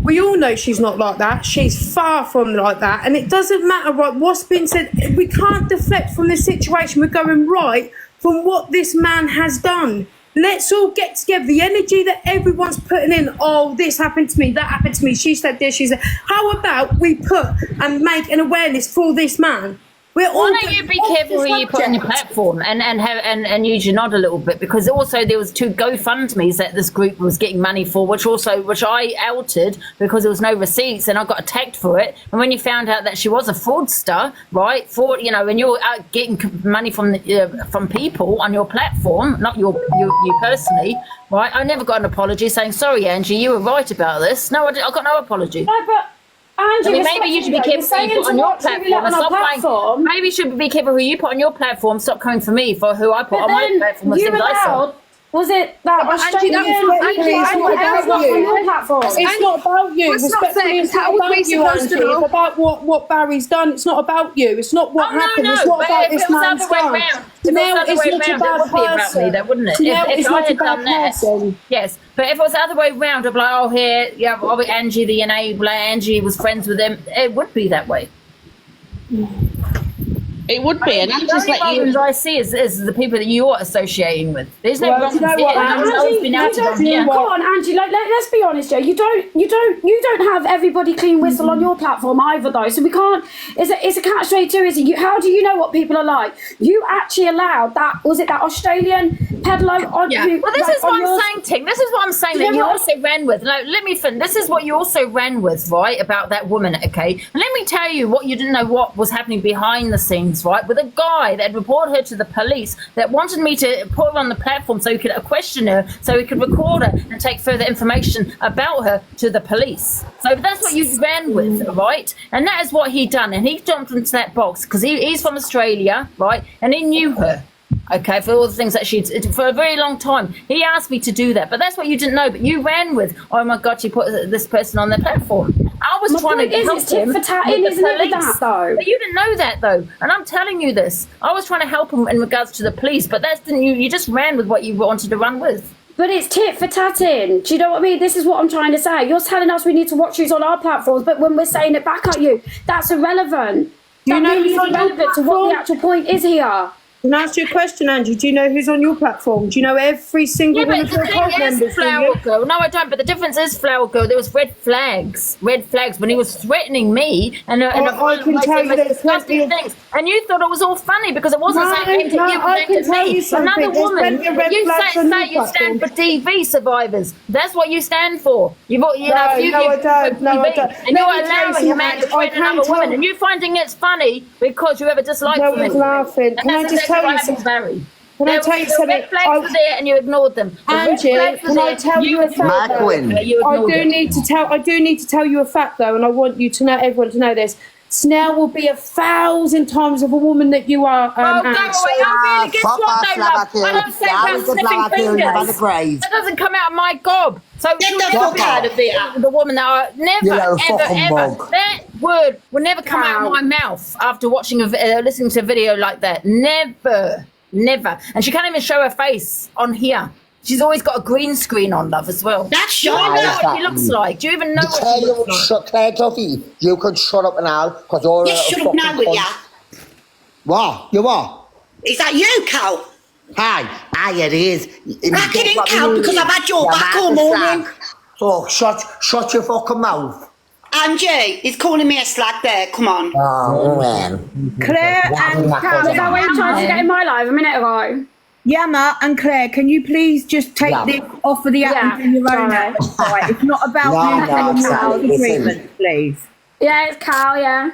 We all know she's not like that. She's far from like that. And it doesn't matter what's been said. We can't deflect from this situation. We're going right from what this man has done. Let's all get together. The energy that everyone's putting in, oh, this happened to me, that happened to me, she said this, she said. How about we put and make an awareness for this man? Why don't you be careful who you put on your platform and use your nod a little bit, because also there was 2 GoFundMes that this group was getting money for, which I outed because there was no receipts and I got attacked for it. And when you found out that she was a fraudster, right? When you're out getting money from people on your platform, not you personally, right? I never got an apology saying sorry, Angie, you were right about this. No, I got no apology. No, but Angie, maybe you should be careful who you put on your platform. Maybe you should be careful who you put on your platform. Stop coming for me for who I put on my platform. Was it that Australian? It's not about you. Respectfully, it's not about you, Angie. It's about what Barry's done. It's not about you. It's not what happened. It's not about this man's done. Janelle is not a bad person. Janelle is not a bad person. Yes, but if it was the other way around, I'd be like, oh, here, yeah, Angie the enabler, Angie was friends with him. It would be that way. It would be, and I'm just like you. I see is the people that you're associating with. There's no wrong. Come on, Angie. Let's be honest, Joe. You don't have everybody clean whistle on your platform either, though. So we can't. It's a catch-22, isn't it? How do you know what people are like? You actually allowed that. Was it that Australian peddler on? Yeah. Well, this is what I'm saying, Ting. This is what I'm saying that you also ran with. No, let me finish. This is what you also ran with, right? About that woman, okay? And let me tell you what you didn't know what was happening behind the scenes. Right, with a guy that reported her to the police that wanted me to put her on the platform so he could question her, so he could record her and take further information about her to the police. So that's what you ran with, right? And that is what he done. And he jumped into that box because he's from Australia, right? And he knew her. Okay, for all the things that for a very long time. He asked me to do that, but that's what you didn't know. But you ran with, oh my God, she put this person on their platform. I was trying to help him. Tit for tat, isn't it, that though? But you didn't know that though, and I'm telling you this. I was trying to help him in regards to the police, but you just ran with what you wanted to run with. But it's tit for tatting. Do you know what I mean? This is what I'm trying to say. You're telling us we need to watch who's on our platforms, but when we're saying it back at you, that's irrelevant. That really is irrelevant to what the actual point is here. Can I ask you a question, Angie? Do you know who's on your platform? Do you know every single one of your cult members? Flower Girl. No, I don't. But the difference is, Flower Girl, there was red flags when he was threatening me, and I can tell you there's plenty of things. And you thought it was all funny because it wasn't saying to you, I can tell you something. Another woman. You stand for DV survivors. That's what you stand for. No, I don't. And you're allowing a man to threaten another woman, and you're finding it's funny because you have a dislike for me. No one's laughing. Can I just tell you something? Can I tell you The something? red flags were there and you ignored them. The Angie, red flags were can I there, tell you a fact? I do need to tell you a fact though, and I want you to know, everyone to know this. Snell will be 1,000 times of a woman that you are. Oh, go away. Oh, really? Guess what, though, love? I don't say about sniffing fingers. That doesn't come out of my gob. So you'll never be out of the woman that I never, ever. That word will never come out of my mouth after watching listening to a video like that. Never. And she can't even show her face on here. She's always got a green screen on, love, as well. That's Do you even know what she looks like? Do you even know what she looks like? Claire Duffy, you can shut up now, because all You shut up now, will ya? What? You what? Is that you, Cal? Hi, it is. Back it in, Cal, because I've had your back all morning. So, shut your fucking mouth. Angie, he's calling me a slag there, come on. Oh, well. Claire and Cal, is that what you tried to get in my life a minute ago? Yeah, Matt and Claire, can you please just take this off of the app and do your own app? Right, it's not about you treatment, please. Yeah, it's Cal, yeah.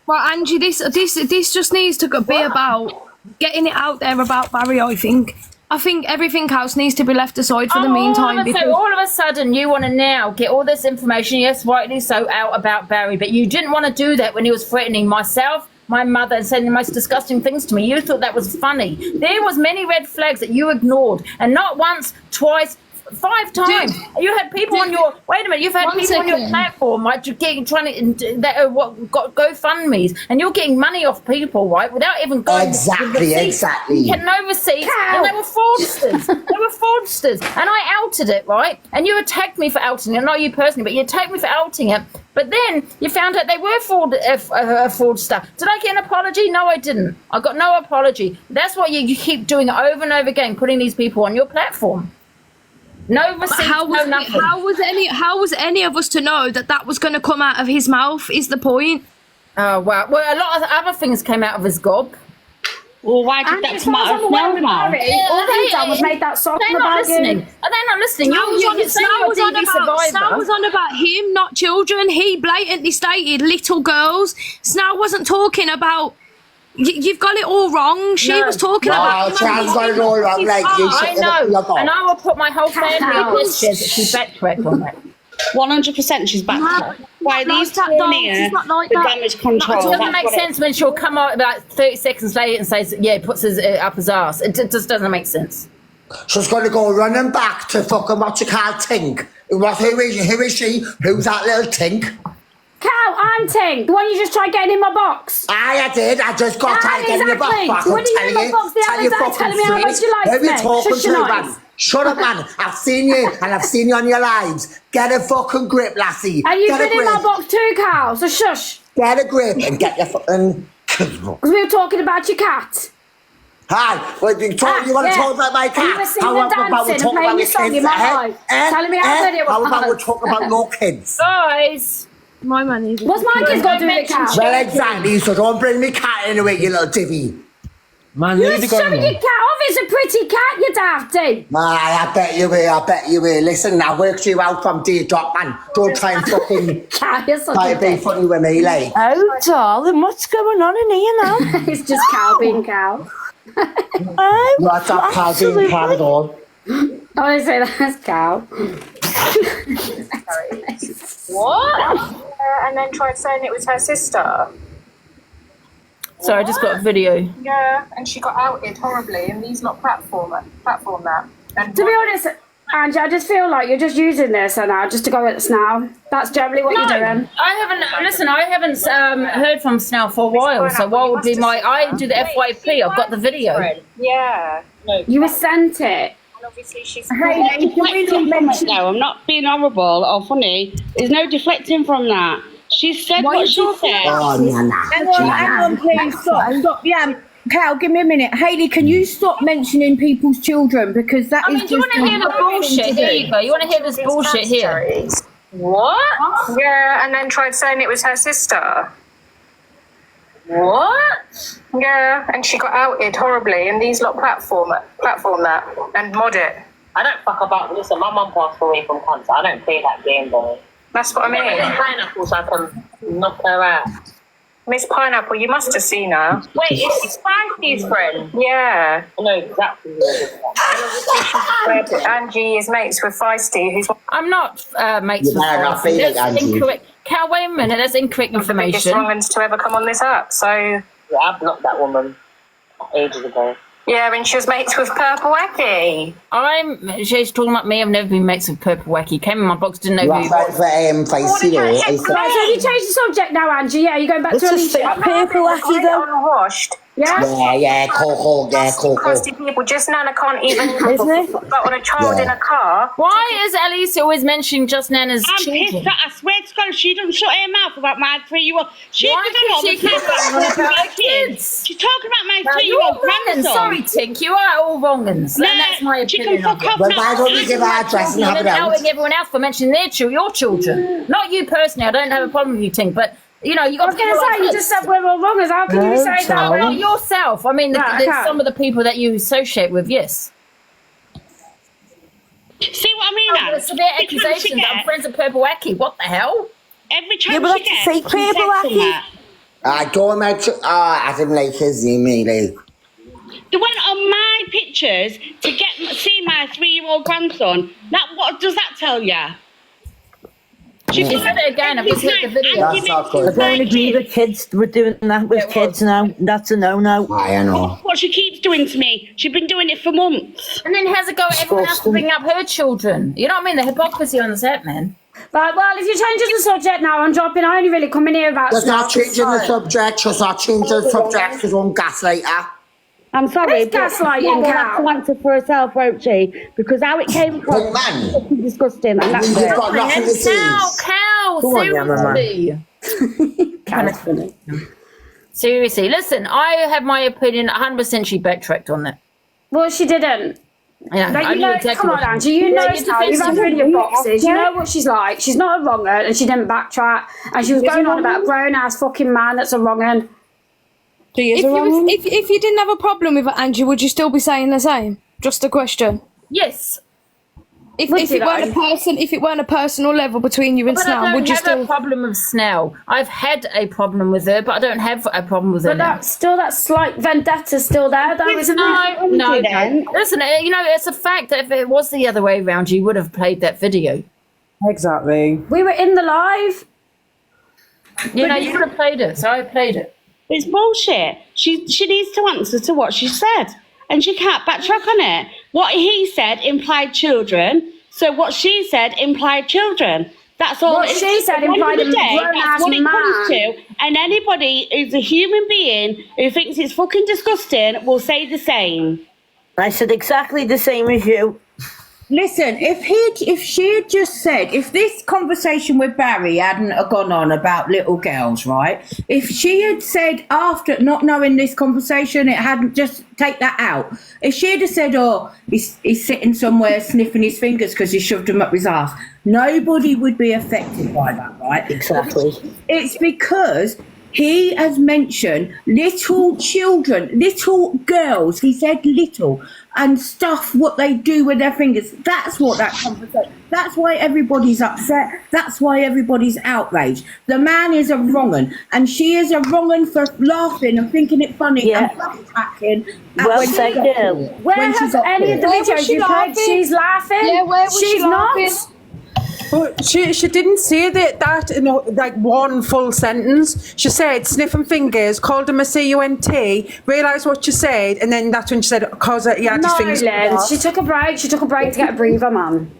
Well, Angie, this just needs to be about getting it out there about Barry, I think. I think everything else needs to be left aside for the meantime. So all of a sudden, you want to now get all this information, yes, rightly so, out about Barry, but you didn't want to do that when he was threatening myself, my mother, and saying the most disgusting things to me. You thought that was funny. There was many red flags that you ignored, and not once, twice, 5 times. You had people on your you've had people on your platform, right, trying to got GoFundMes, and you're getting money off people, right, without even going exactly. You had no receipts, and they were fraudsters. And I outed it, right, and you attacked me for outing it, not you personally, but you attacked me for outing it. But then you found out they were fraudster. Did I get an apology? No, I didn't. I got no apology. That's why you keep doing it over and over again, putting these people on your platform. No receipts, no nothing. How was any of us to know that was going to come out of his mouth? Is the point? Oh wow! Well, a lot of other things came out of his gob. Well, why did that come out of Snell's mouth? All they done was make that song They're not listening. Are they not listening? Snell was on about him, not children. He blatantly stated little girls. Snell wasn't talking about. You've got it all wrong. She was talking about. I've got it all wrong. Like I know, and I will put my whole family in this shit. She's backtracked on that. 100% she's backtracked. Why these two here? The damage control. It doesn't make sense when she'll come out about 30 seconds later and says, "Yeah, puts his up his ass." It just doesn't make sense. She's going to go running back to fucking what you call Tink. Who is she? Who's that little Tink? Cal, I'm Tink. The one you just tried getting in my box. I did. I just got tried getting in your box. When you in my box the other day telling me how much you like me. Shut up, man. I've seen you, and I've seen you on your lives. Get a fucking grip, lassie. And you've been in my box too, Cal, so shush. Get a grip and get your fucking... Because we were talking about your cat. Hi, well, you want to talk about my cat? You were singing and dancing and playing your song in my life. Telling me how good it was. How about we talk about your kids? Guys. My money. What's my kids got to do with the cat? Well, exactly, so don't bring me cat in the way, you little divvy. Man, you're showing your cat off. It's a pretty cat, you dafty. I bet you will. Listen, I worked you out from day dot, man. Don't try and fucking try to be funny with me, like. Oh, darling, what's going on in here now? It's just Cal being Cal. Oh, what's up, Cal being Cal at all? Honestly, that's Cal. What? And then tried saying it was her sister. So I just got a video. Yeah, and she got outed horribly, and these lot platform that. And to be honest, Angie, I just feel like you're just using this now just to go at Snell. That's generally what you're doing. I haven't heard from Snell for a while. So what would be I do the FYP. I've got the video. Yeah. You were sent it. And obviously she's. No, I'm not being horrible or funny. There's no deflecting from that. She said what she said. Hang on, please stop. Yeah, Cal, give me a minute. Hayley, can you stop mentioning people's children because that is. Do you want to hear the bullshit? Here you go. You want to hear this bullshit here? What? Yeah, and then tried saying it was her sister. What? Yeah, and she got outed horribly, and these lot platform that and mod it. I don't fuck about. Listen, my mum passed away from cancer. I don't play that game, boy. That's what I mean. Pineapples, I can knock her out. Miss Pineapple, you must have seen her. Wait, is Spicy's friend? Yeah. I know exactly. Angie is mates with Feisty, who's... I'm not mates with not Feisty. feeling That's Angie. incorrect. Cal, wait a minute, that's incorrect biggest information. wrong-uns to ever come on this app, so... Yeah, I've blocked that woman ages ago. Yeah, and she was mates with Purple Wacky. She's talking about me. I've never been mates with Purple Wacky. Came in my box, didn't know who he was. Feisty though. Right, so you changed the subject now, Angie. Yeah, you're going back to Alicia. Purple Wacky though. Unwashed. Yeah? Cool. Crusty people. Just Nana can't even got on a child in a car. Why is Alicia always mentioning just Nana's I'm children? pissed that I swear to God, she doesn't shut her mouth about my 3-year-old. She's talking about my 3-year-old grandson. Sorry, Tink, you are all wrong-uns. Nah, and that's my she opinion can of fuck it. off now. Why don't we give our address and have it out? Outing everyone else for mentioning your children. Not you personally. I don't have a problem with you, Tink, but you know, you got. I was going to say, you just said we're all wrong. How can you say that? Not yourself. I mean, there's some of the people that you associate with. Yes. See what I mean? Now? Severe accusations. I'm friends with Purple Wacky. What the hell? Every chance she gets, fake Purple Wacky. I don't imagine. I didn't like his email. They went on my pictures to see my 3-year-old grandson. What does that tell you? She said it again. I've just heard the video. I don't agree with kids. We're doing that with kids now. That's a no-no. I know. What she keeps doing to me. She's been doing it for months. And then has a go at everyone else to bring up her children. You know what I mean? The hypocrisy on the set, man. Right, well, if you're changing the subject now, I'm dropping. I only really come in here about... Just not changing the subject. Just not changing the subject because one gaslighter. I'm sorry, but gaslighting, will have to answer for herself, won't she? Because how it came across was disgusting. And that's You've got nothing to say. Cal, seriously. Kind of funny. Seriously, listen, I have my opinion. 100% she backtracked on that. Well, she didn't. Yeah, like, I you knew know, exactly come on, what- Angie, you know Yeah, now, you've had her in your boxes, you know what she's like. She's not a wrong 'un, and she didn't backtrack, and she was going on about a grown-ass fucking man that's a wrong 'un. If you didn't have a problem with it, Angie, would you still be saying the same? Just a question. Yes. If it weren't a personal level between you and But Snell, I would don't you have still? a problem with Snell. I've had a problem with her, but I don't have a problem with her But now. that's still, that slight vendetta's still there, though, isn't it? No. Listen, you know, it's a fact that if it was the other way around, you would have played that video. Exactly. We were in the live. You know, you would have played it, so I played it. It's bullshit. She needs to answer to what she said, and she can't backtrack on it. What he said implied children, so what she said implied children. That's all. What she said implied a That's what it comes man. to. And anybody who's a human being who thinks it's fucking disgusting will say the same. I said exactly the same as you. Listen, if she had just said, if this conversation with Barry hadn't have gone on about little girls, right? If she had said after not knowing this conversation, it hadn't, just take that out. If she had have said, oh, he's sitting somewhere sniffing his fingers because he shoved them up his ass, nobody would be affected by that, right? Exactly. It's because he has mentioned little children, little girls. He said little and stuff, what they do with their fingers. That's what that conversation. That's why everybody's upset. That's why everybody's outraged. The man is a wrong-un, and she is a wrong-un for laughing and thinking it funny and attacking. Well said, girl. Where have any of the videos you played? She's laughing. Yeah, where was she laughing? Not. But she didn't say that in like one full sentence. She said sniffing fingers, called him a cunt, realised what she said, and then that's when she said cause he had his fingers. Lynn, she took a break. She took a break to get a breather, man.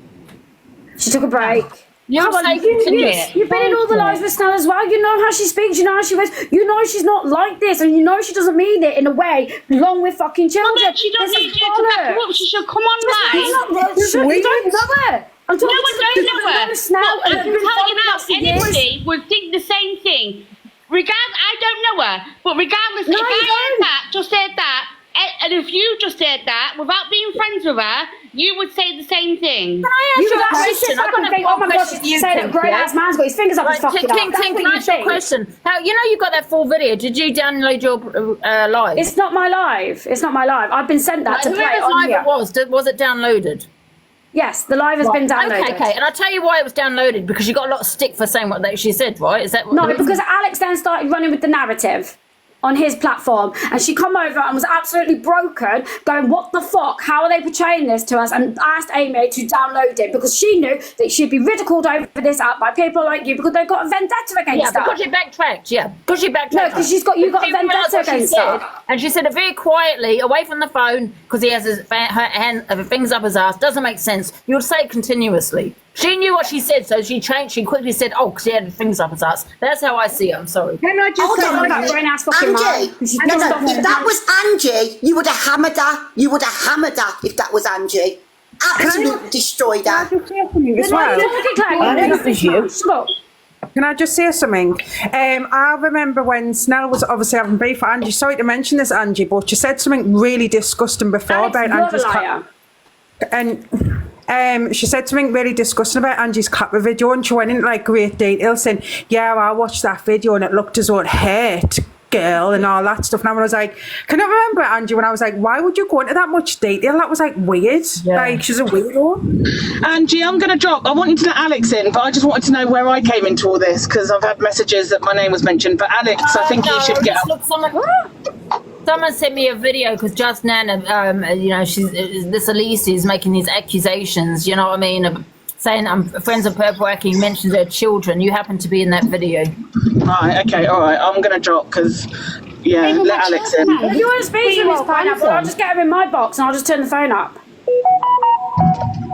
She took a break. You've been in all the lives with Snell as well. You know how she speaks. You know how she was. You know she's not like this, and you know she doesn't mean it in a way along with fucking children. Well, she don't need you to back her up. She should come on live. You don't know her. I'm talking I don't know her. Snell. But I can tell you now, anybody would think the same thing. I don't know her, but regardless, if I just said that, and if you just said that, without being friends with her, you would say the same thing. Can I ask you a question? I'm going to think, oh my gosh, say that grown-ass man's got his fingers up his fucking ass. Can I ask you a question? Now, you know you got that full video. Did you download your live? It's not my live. It's not my live. I've been sent that to play Whoever's on live here. it was it downloaded? Yes, the live has been downloaded. Okay, and I'll tell you why it was downloaded, because you got a lot of stick for saying what she said, right? Is that what No, because Alex then started running with the narrative on his platform, and she come over and was absolutely broken, going, what the fuck, how are they portraying this to us, and asked Amy to download it because she knew that she'd be ridiculed over this app by people like you because they've got a vendetta against her. Because she backtracked, because she backtracked. No, because you got a vendetta against her. And she said it very quietly, away from the phone, because he has her fingers up his ass. Doesn't make sense. You would say it continuously. She knew what she said, so she changed. She quickly said, "Oh, because he had fingers up his ass." That's how I see it. I'm sorry. Can I just Angie, if that was Angie, you would have hammered her. You would have hammered her if that was Angie. Absolutely destroyed her. Can I just say something? I remember when Snell was obviously having beef for Angie. Sorry to mention this, Angie, but she said something really disgusting before about Angie's cat. And she said something really disgusting about Angie's Capra video, and she went into like great detail saying, yeah, I watched that video and it looked as though it hurt girl and all that stuff. And I was like, can you remember, Angie, when I was like, why would you go into that much detail? That was like weird. Like, she's a weirdo. Angie, I'm going to drop. I wanted to let Alex in, but I just wanted to know where I came into all this because I've had messages that my name was mentioned. But Alex, I think you should get up. Someone sent me a video because just Nana, you know, this Elise is making these accusations, you know what I mean, saying I'm friends of Purple Aki, mentions their children. You happen to be in that video. Right, okay, all right. I'm going to drop because, yeah, let Alex in. If you want to speak to Miss Pineapple, I'll just get her in my box and I'll just turn the phone up.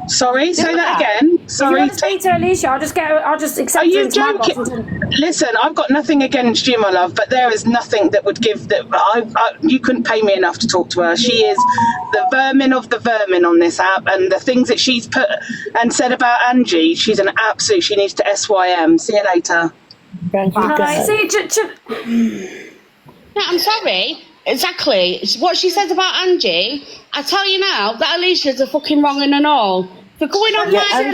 Sorry, say that again. Sorry. If you want to speak to Alicia, I'll just accept Are you into my box. joking? Listen, I've got nothing against you, my love, but there is nothing that would give that. You couldn't pay me enough to talk to her. She is the vermin of the vermin on this app, and the things that she's put and said about Angie, she's an absolute. She needs to SYM. See you later. No, I'm sorry. Exactly. It's what she says about Angie. I tell you now, that Alicia's a fucking wrong and all. For going on getting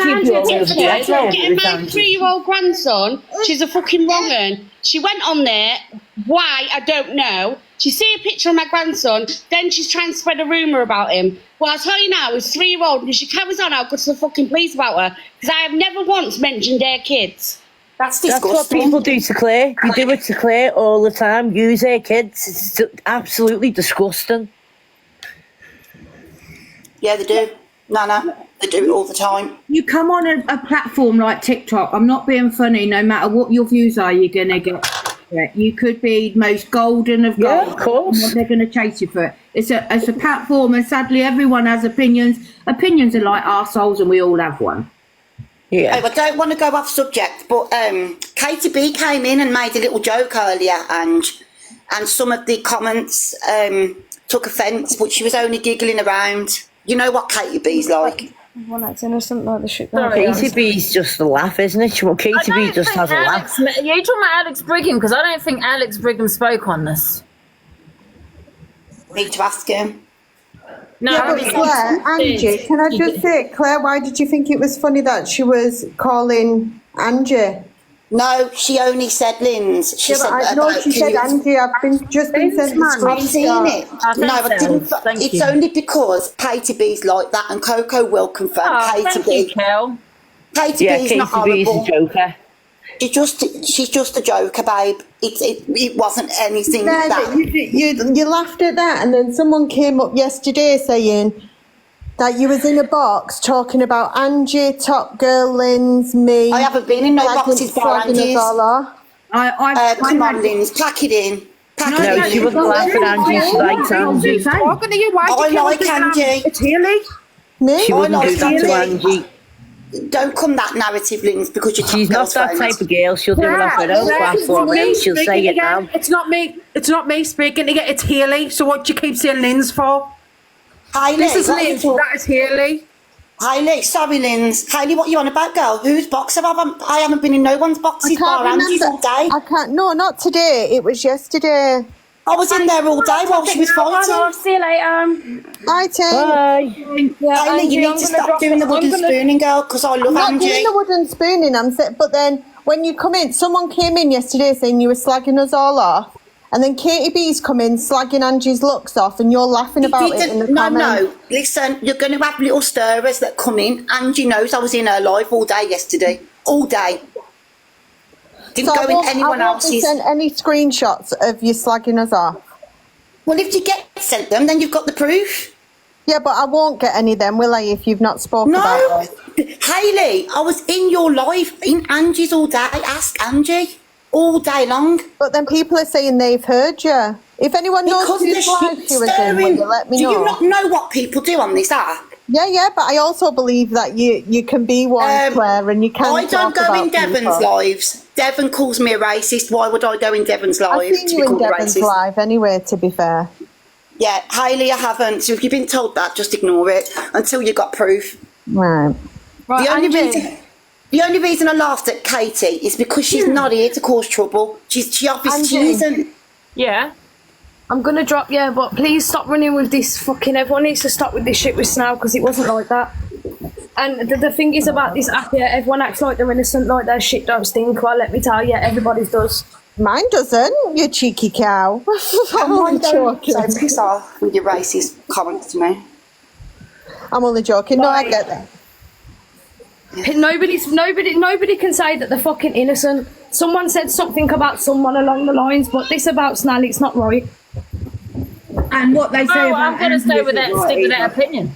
my 3-year-old grandson, she's a fucking wrong un. She went on there. Why? I don't know. She see a picture of my grandson, then she's trying to spread a rumour about him. Well, I'll tell you now, he's 3-year-old, and if she carries on, I'll go to the fucking police about her. Because I have never once mentioned their kids. That's disgusting. That's what people do to Claire. You do it to Claire all the time. Use her kids. It's absolutely disgusting. Yeah, they do. Nana, they do it all the time. You come on a platform like TikTok. I'm not being funny. No matter what your views are, you're gonna get. You could be most golden of gold. Yeah, of course. They're gonna chase you for it. It's a platform, and sadly, everyone has opinions. Opinions are like arseholes, and we all have one. Yeah. Oh, I don't want to go off subject, but Katie B came in and made a little joke earlier, and some of the comments took offence, but she was only giggling around. You know what Katie B's like. Well, that's innocent, like the shit. Katie B's just a laugh, isn't it? Well, Katie B just has a laugh. Yeah, you're talking about Alex Brigham, because I don't think Alex Brigham spoke on this. Need to ask him. No, yeah, but Claire, Angie, can I just say, Claire, why did you think it was funny that she was calling Angie? No, she only said Lynn's. She said she said Angie. I've been sent the screenshot. I've seen it. No, I didn't. It's only because Katie B's like that, and Coco will confirm. Katie B. Katie B's not horrible. B's a joker. She's just a joker, babe. It wasn't anything no, that you laughed at that, and then someone came up yesterday saying that you was in a box talking about Angie, Top Girl, Lynn's, me. I haven't been in no boxes for Angie's. Come on, Lynn's, pack it in. No, she wasn't laughing at Angie. She liked Angie. I like Angie. It's Haley. She wouldn't do that to Angie. Don't come that narrative, Lynn's, because you're she's not that type of girl. She'll do it off her own platform and she'll say it now. It's not me speaking again. It's Haley. So what do you keep saying Lynn's for? Hayley, this is Lynn's. That is Haley. Hayley, sorry, Lynn's. Hayley, what are you on about, girl? Whose box have I haven't been in no one's boxes bar Angie's all day. I can't. No, not today. It was yesterday. I was in there all day while she was fighting. See you later. Bye, Tim. Bye. Hayley, you need to stop doing the wooden spooning, girl, because I love Angie. I'm not doing the wooden spooning. But then when you come in, someone came in yesterday saying you were slagging us all off, And then Katie B's come in slagging Angie's looks off, and you're laughing about it in the comments. No, listen, you're going to have little stirrers that come in. Angie knows I was in her live all day yesterday. All day. Didn't go in anyone else's. I won't send any screenshots of you slagging us off. Well, if you get sent them, then you've got the proof. Yeah, but I won't get any then, will I, if you've not spoken about it? Hayley, I was in your live, in Angie's all day. Ask Angie. All day long. But then people are saying they've heard you. If anyone knows whose live she was in, will you let me know? Do you not know what people do on this app? Yeah, but I also believe that you can be one, Claire, and you can I don't go in Devon's lives. Devon calls me a racist. Why would I go in Devon's live? I've seen you in Devon's live anyway, to be fair. Yeah, Hayley, I haven't. So if you've been told that, just ignore it until you've got proof. Right. The only reason I laughed at Katie is because she's not here to cause trouble. She obviously isn't. Yeah. I'm going to drop you, but please stop running with this fucking... Everyone needs to stop with this shit with Snow, because it wasn't like that. And the thing is about this app here, everyone acts like they're innocent, like their shit don't stink. Well, let me tell you, everybody's does. Mine doesn't, you cheeky cow. I'm only joking. So piss off with your racist comments to me. I'm only joking. No, I get that. Nobody can say that they're fucking innocent. Someone said something about someone along the lines, but this about Snally, it's not right. And what they say about I'm going to stay with that, stick with that opinion.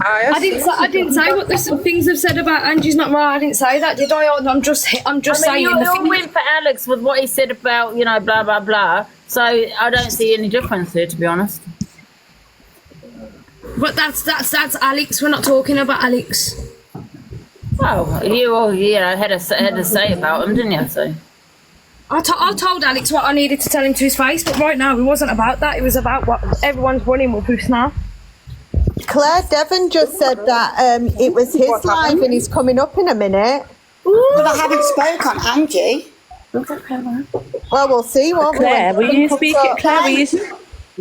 I didn't say what the things have said about Angie's not right. I didn't say that, did I? I'm just saying. You all went for Alex with what he said about, you know, blah blah blah. So I don't see any difference there, to be honest. But that's Alex. We're not talking about Alex. Well, you all, had to say about him, didn't you? So I told Alex what I needed to tell him to his face, but right now it wasn't about that. It was about what everyone's running with now. Claire, Devon just said that it was his live and he's coming up in a minute. But I haven't spoken on Angie. Well, we'll see. Claire, will you speak it?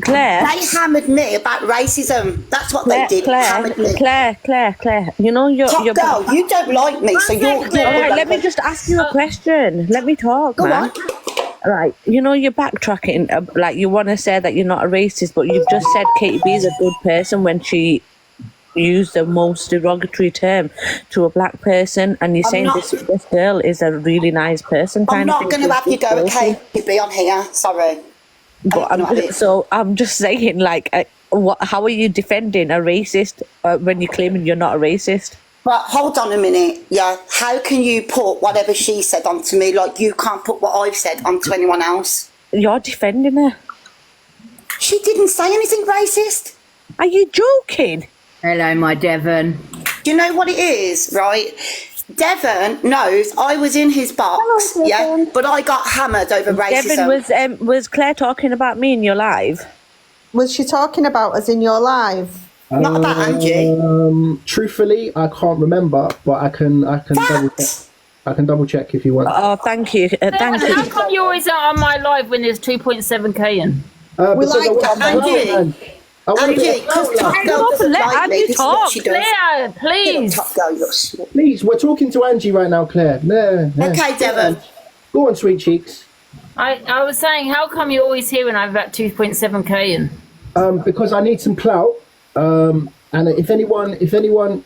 Claire, they hammered me about racism. That's what they did. Hammered me. Claire. You know you're girl. You don't like me, so you're. All right, let me just ask you a question. Let me talk, Go man. on. Right, you know you're backtracking. Like you want to say that you're not a racist, but you've just said Katie B is a good person when she used the most derogatory term to a black person, and you're saying this girl is a really nice person. I'm not going to have you go at Katie B on here. Sorry. But I'm just saying, like, how are you defending a racist when you're claiming you're not a racist? But hold on a minute, yeah. How can you put whatever she said onto me like you can't put what I've said onto anyone else? You're defending her. She didn't say anything racist. Are you joking? Hello, my Devon. Do you know what it is, right? Devon knows I was in his box, but I got hammered over racism. Devon, was Claire talking about me in your live? Was she talking about us in your live? Not about Angie. Truthfully, I can't remember, but I can double check. I can double check if you want. Oh, thank you. Thank you. How come you always are on my live when there's 2.7k in? We like that, Angie. Angie, because Top Girl doesn't like me. This is what she does. Claire, please. Top Girl, please, we're talking to Angie right now, Claire. No. Okay, Devon. Go on, sweet cheeks. I was saying, how come you're always here when I've got 2.7k in? Because I need some clout. And if anyone,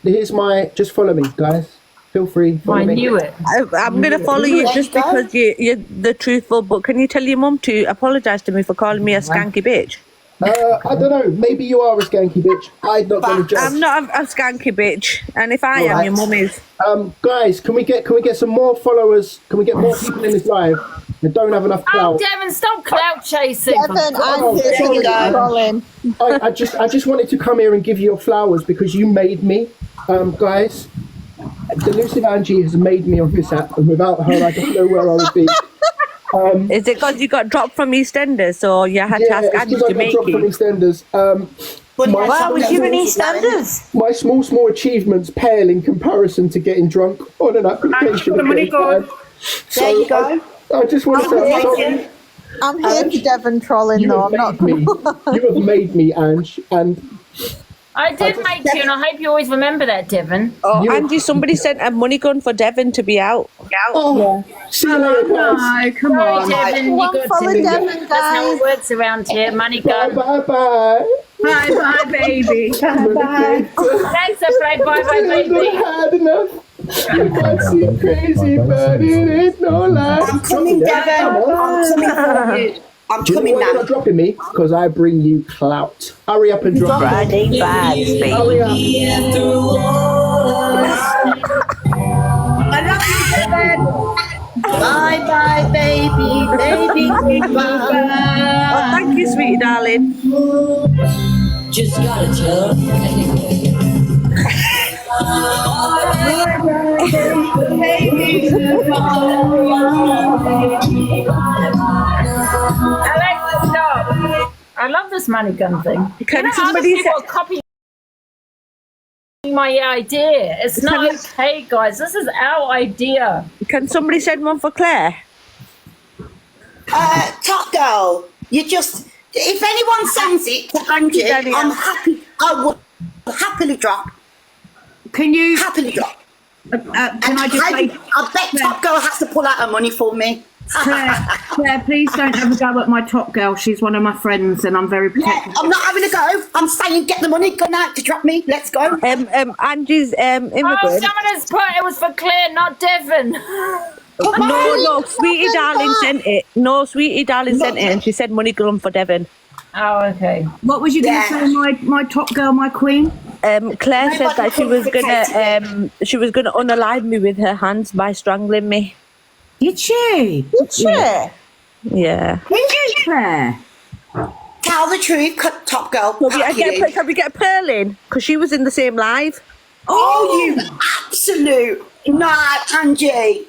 here's just follow me, guys. Feel free. I knew it. I'm going to follow you just because you're the truthful. But can you tell your mum to apologise to me for calling me a skanky bitch? I don't know. Maybe you are a skanky bitch. I'm not going to judge. I'm not a skanky bitch, and if I am, your mum is. Guys, can we get some more followers? Can we get more people in this live that don't have enough clout? Oh, Devon, stop clout chasing. Devon, I'm here. I just wanted to come here and give you your flowers because you made me, guys. Delusive Angie has made me on this app, and without her, I don't know where I would be. Is it because you got dropped from EastEnders, or you had to ask Angie to make you? From EastEnders. Wow, was you in EastEnders? My small achievements pale in comparison to getting drunk on an application. There you go. I just want to say I'm here for Devon trolling, though. I'm not. You have made me, Ange, and I did, matey, and I hope you always remember that, Devon. Oh, Angie, somebody sent a money gun for Devon to be out. Oh, see you later, guys. No, come Sorry, on. Devon, you got to. That's how it works around here. Money gun. Bye. Bye, bye, baby. Bye. Thanks, bye, baby. I had enough. You might seem crazy, but it ain't no lie. I'm coming, Devon. I'm coming Why now. you're not dropping me? Because I bring you clout. Hurry up and drop me. Friday vibes, baby. Hurry up. I love you, Devon. Bye, baby, goodbye. Oh, thank you, sweetie darling. Just gotta tell Alexa, stop. I love this money gun thing. Can somebody copy my idea? It's not okay, guys. This is our idea. Can somebody send one for Claire? Top girl, you just, if anyone sends it to Angie, I'm happy. I would happily drop. Can you happily drop? Can I just say, I bet Top Girl has to pull out her money for me. Claire, please don't ever go at my top girl. She's one of my friends, and I'm very protective. I'm not having a go. I'm saying get the money. Go now to drop me. Let's go. Anggie's immigrant. Oh, someone has put it was for Claire, not Devon. No, Sweetie Darling sent it. No, Sweetie Darling sent it, and she said money gun for Devon. Oh, okay. What was you going to say, my top girl, my queen? Claire said that she was gonna unalive me with her hands by strangling me. Did she? Yeah. Did you, Claire? Tell the truth, Top Girl. Can we get a pearl in? Because she was in the same live. Oh, you absolute Angie.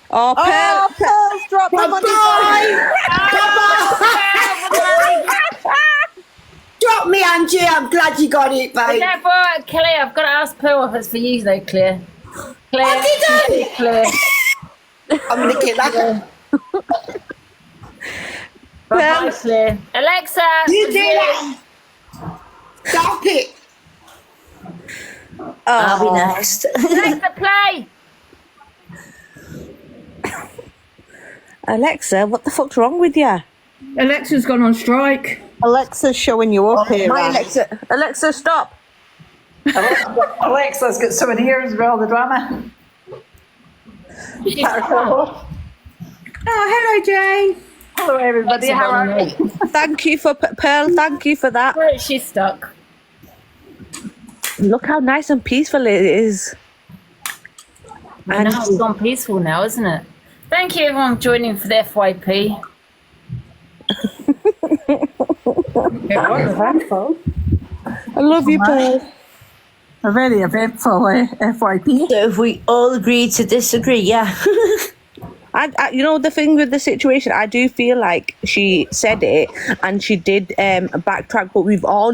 Oh, Pearl. Pearl's dropped the money. Drop me, Angie. I'm glad you got it, babe. Yeah, but Claire, I've got to ask Pearl if it's for you, though, Claire. Claire. Claire. I'm going to kill that. Bye, Claire. Alexa. You do that. Stop it. I'll be next. Alexa, play. Alexa, what the fuck's wrong with you? Alexa's gone on strike. Alexa's showing you up here. My right? Alexa, stop. Alexa's got some of the ears with all the drama. Oh, hello, Jane. Hello, everybody. How are you? Thank you for Pearl. Thank you for that. Where is she stuck? Look how nice and peaceful it is. I know, it's gone peaceful now, isn't it? Thank you, everyone, for joining for the FYP. It was eventful. I love you, Pearl. A very eventful FYP. So if we all agree to disagree, yeah. I, you know, the thing with the situation, I do feel like she said it and she did backtrack, but we've all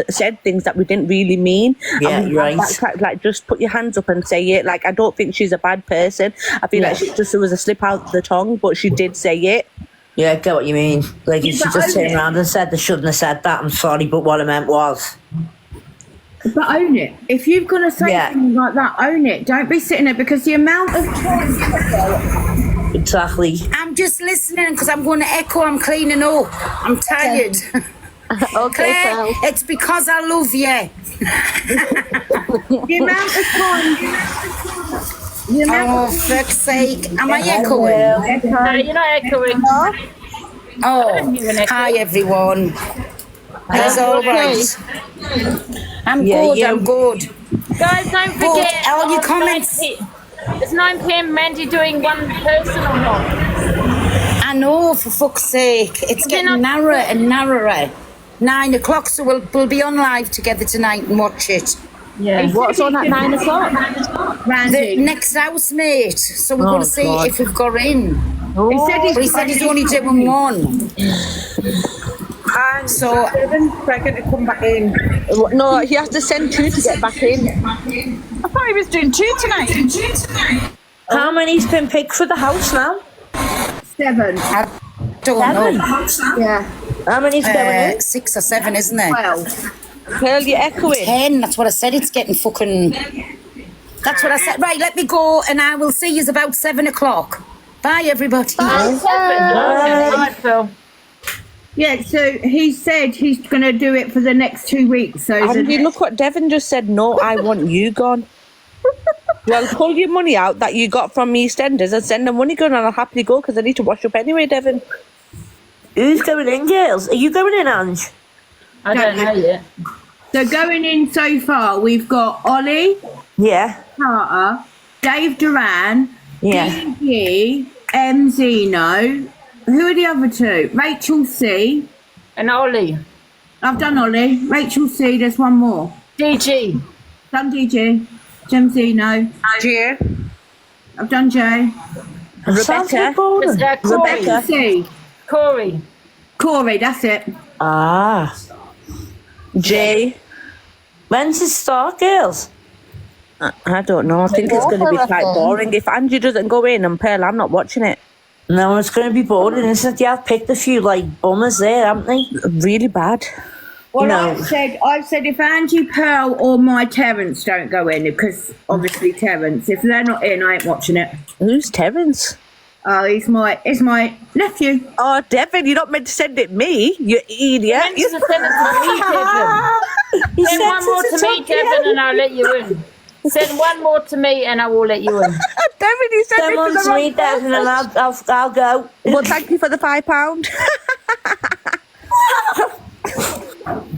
said things that we didn't really mean. Yeah, and right. Like, just put your hands up and say it. Like, I don't think she's a bad person. I feel like it was a slip out the tongue, but she did say it. Yeah, I get what you mean. Like, if she just turned around and said they shouldn't have said that, I'm sorry, but what I meant was. But own it. If you're going to say something like that, own it. Don't be sitting there, because the amount of time... Exactly. I'm just listening because I'm going to echo. I'm cleaning up. I'm tired. Okay, Claire, it's because I love you. The amount of time... Oh, fuck's sake. Am I echoing? No, you're not echoing. Oh, hi, everyone. It's all right. I'm good, I'm good. Guys, don't forget. All your comments. It's 9 p.m. Mandy doing one person or not? I know, for fuck's sake. It's getting narrower and narrower. 9 o'clock, so we'll be on live together tonight and watch it. Yeah. What's on at 9 o'clock? The next housemate. So we're going to see if we've got in. He said he's only doing one. And so Devin's begging to come back in. No, he has to send 2 to get back in. I thought he was doing 2 tonight. How many's been picked for the house now? 7. I don't know. Yeah. How many's going in? 6 or 7, isn't it? 12. Pearl, you're echoing. 10, that's what I said, it's getting fucking... That's what I said. Right, let me go and I will see you about 7 o'clock. Bye, everybody. Bye, Phil. Yeah, so he said he's going to do it for the next 2 weeks. So Angie, look what Devon just said. No, I want you gone. Well, pull your money out that you got from EastEnders and send the money gun, and I'll happily go because I need to wash up anyway, Devon. Who's going in, girls? Are you going in, Ange? I don't know yet. So going in so far, we've got Ollie, Yeah. Carter, Dave Duran, Yeah. DG, Zeno. Who are the other two? Rachel C. And Ollie. I've done Ollie. Rachel C. There's one more. DG. Done DG. Jem Zeno. Jay. I've done Jay. Rebecca. Rebecca C. Corey, that's it. Ah. Jay. When's it start, girls? I don't know. I think it's going to be quite boring. If Angie doesn't go in and Pearl, I'm not watching it. No, it's going to be boring, isn't it? Yeah, I've picked a few, like, bummers there, haven't they? Really bad. Well, No. I've said if Angie, Pearl or my Terence don't go in, because obviously Terence, if they're not in, I ain't watching it. Who's Terence? Oh, he's my nephew. Oh, Devon, you're not meant to send it me, you idiot. You send it to me, Devon. Send one more to me, Devon, and I'll let you in. Send one more to me and I will let you in. Devon, you sent Send it one to the to me, Devon, and I'll go. Well, thank you for the £5.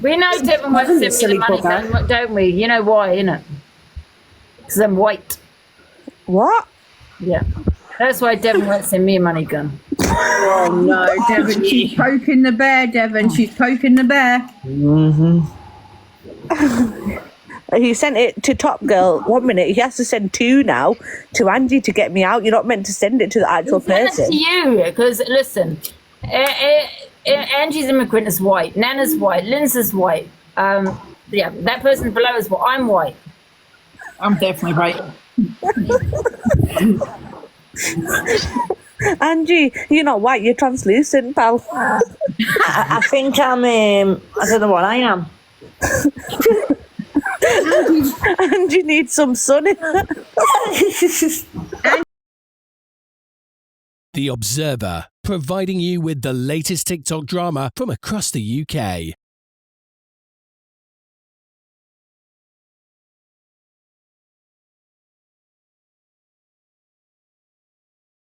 We know Devon won't send me the money, don't we? You know why, innit? Because I'm white. What? Yeah. That's why Devon won't send me a money gun. Oh no, Devon, she's poking the bear, Devon. She's poking the bear. Mm-hmm. He sent it to Top Girl 1 minute. He has to send 2 now to Angie to get me out. You're not meant to send it to the actual person. Send it to you, because listen, Angie's immigrant is white, Nana's white, Lynn's is white. Yeah, that person below is white. I'm white. I'm definitely right. Angie, you're not white. You're translucent, pal. I think I'm, I don't know what I am. Angie needs some sun in her. The Observer, providing you with the latest TikTok drama from across the UK.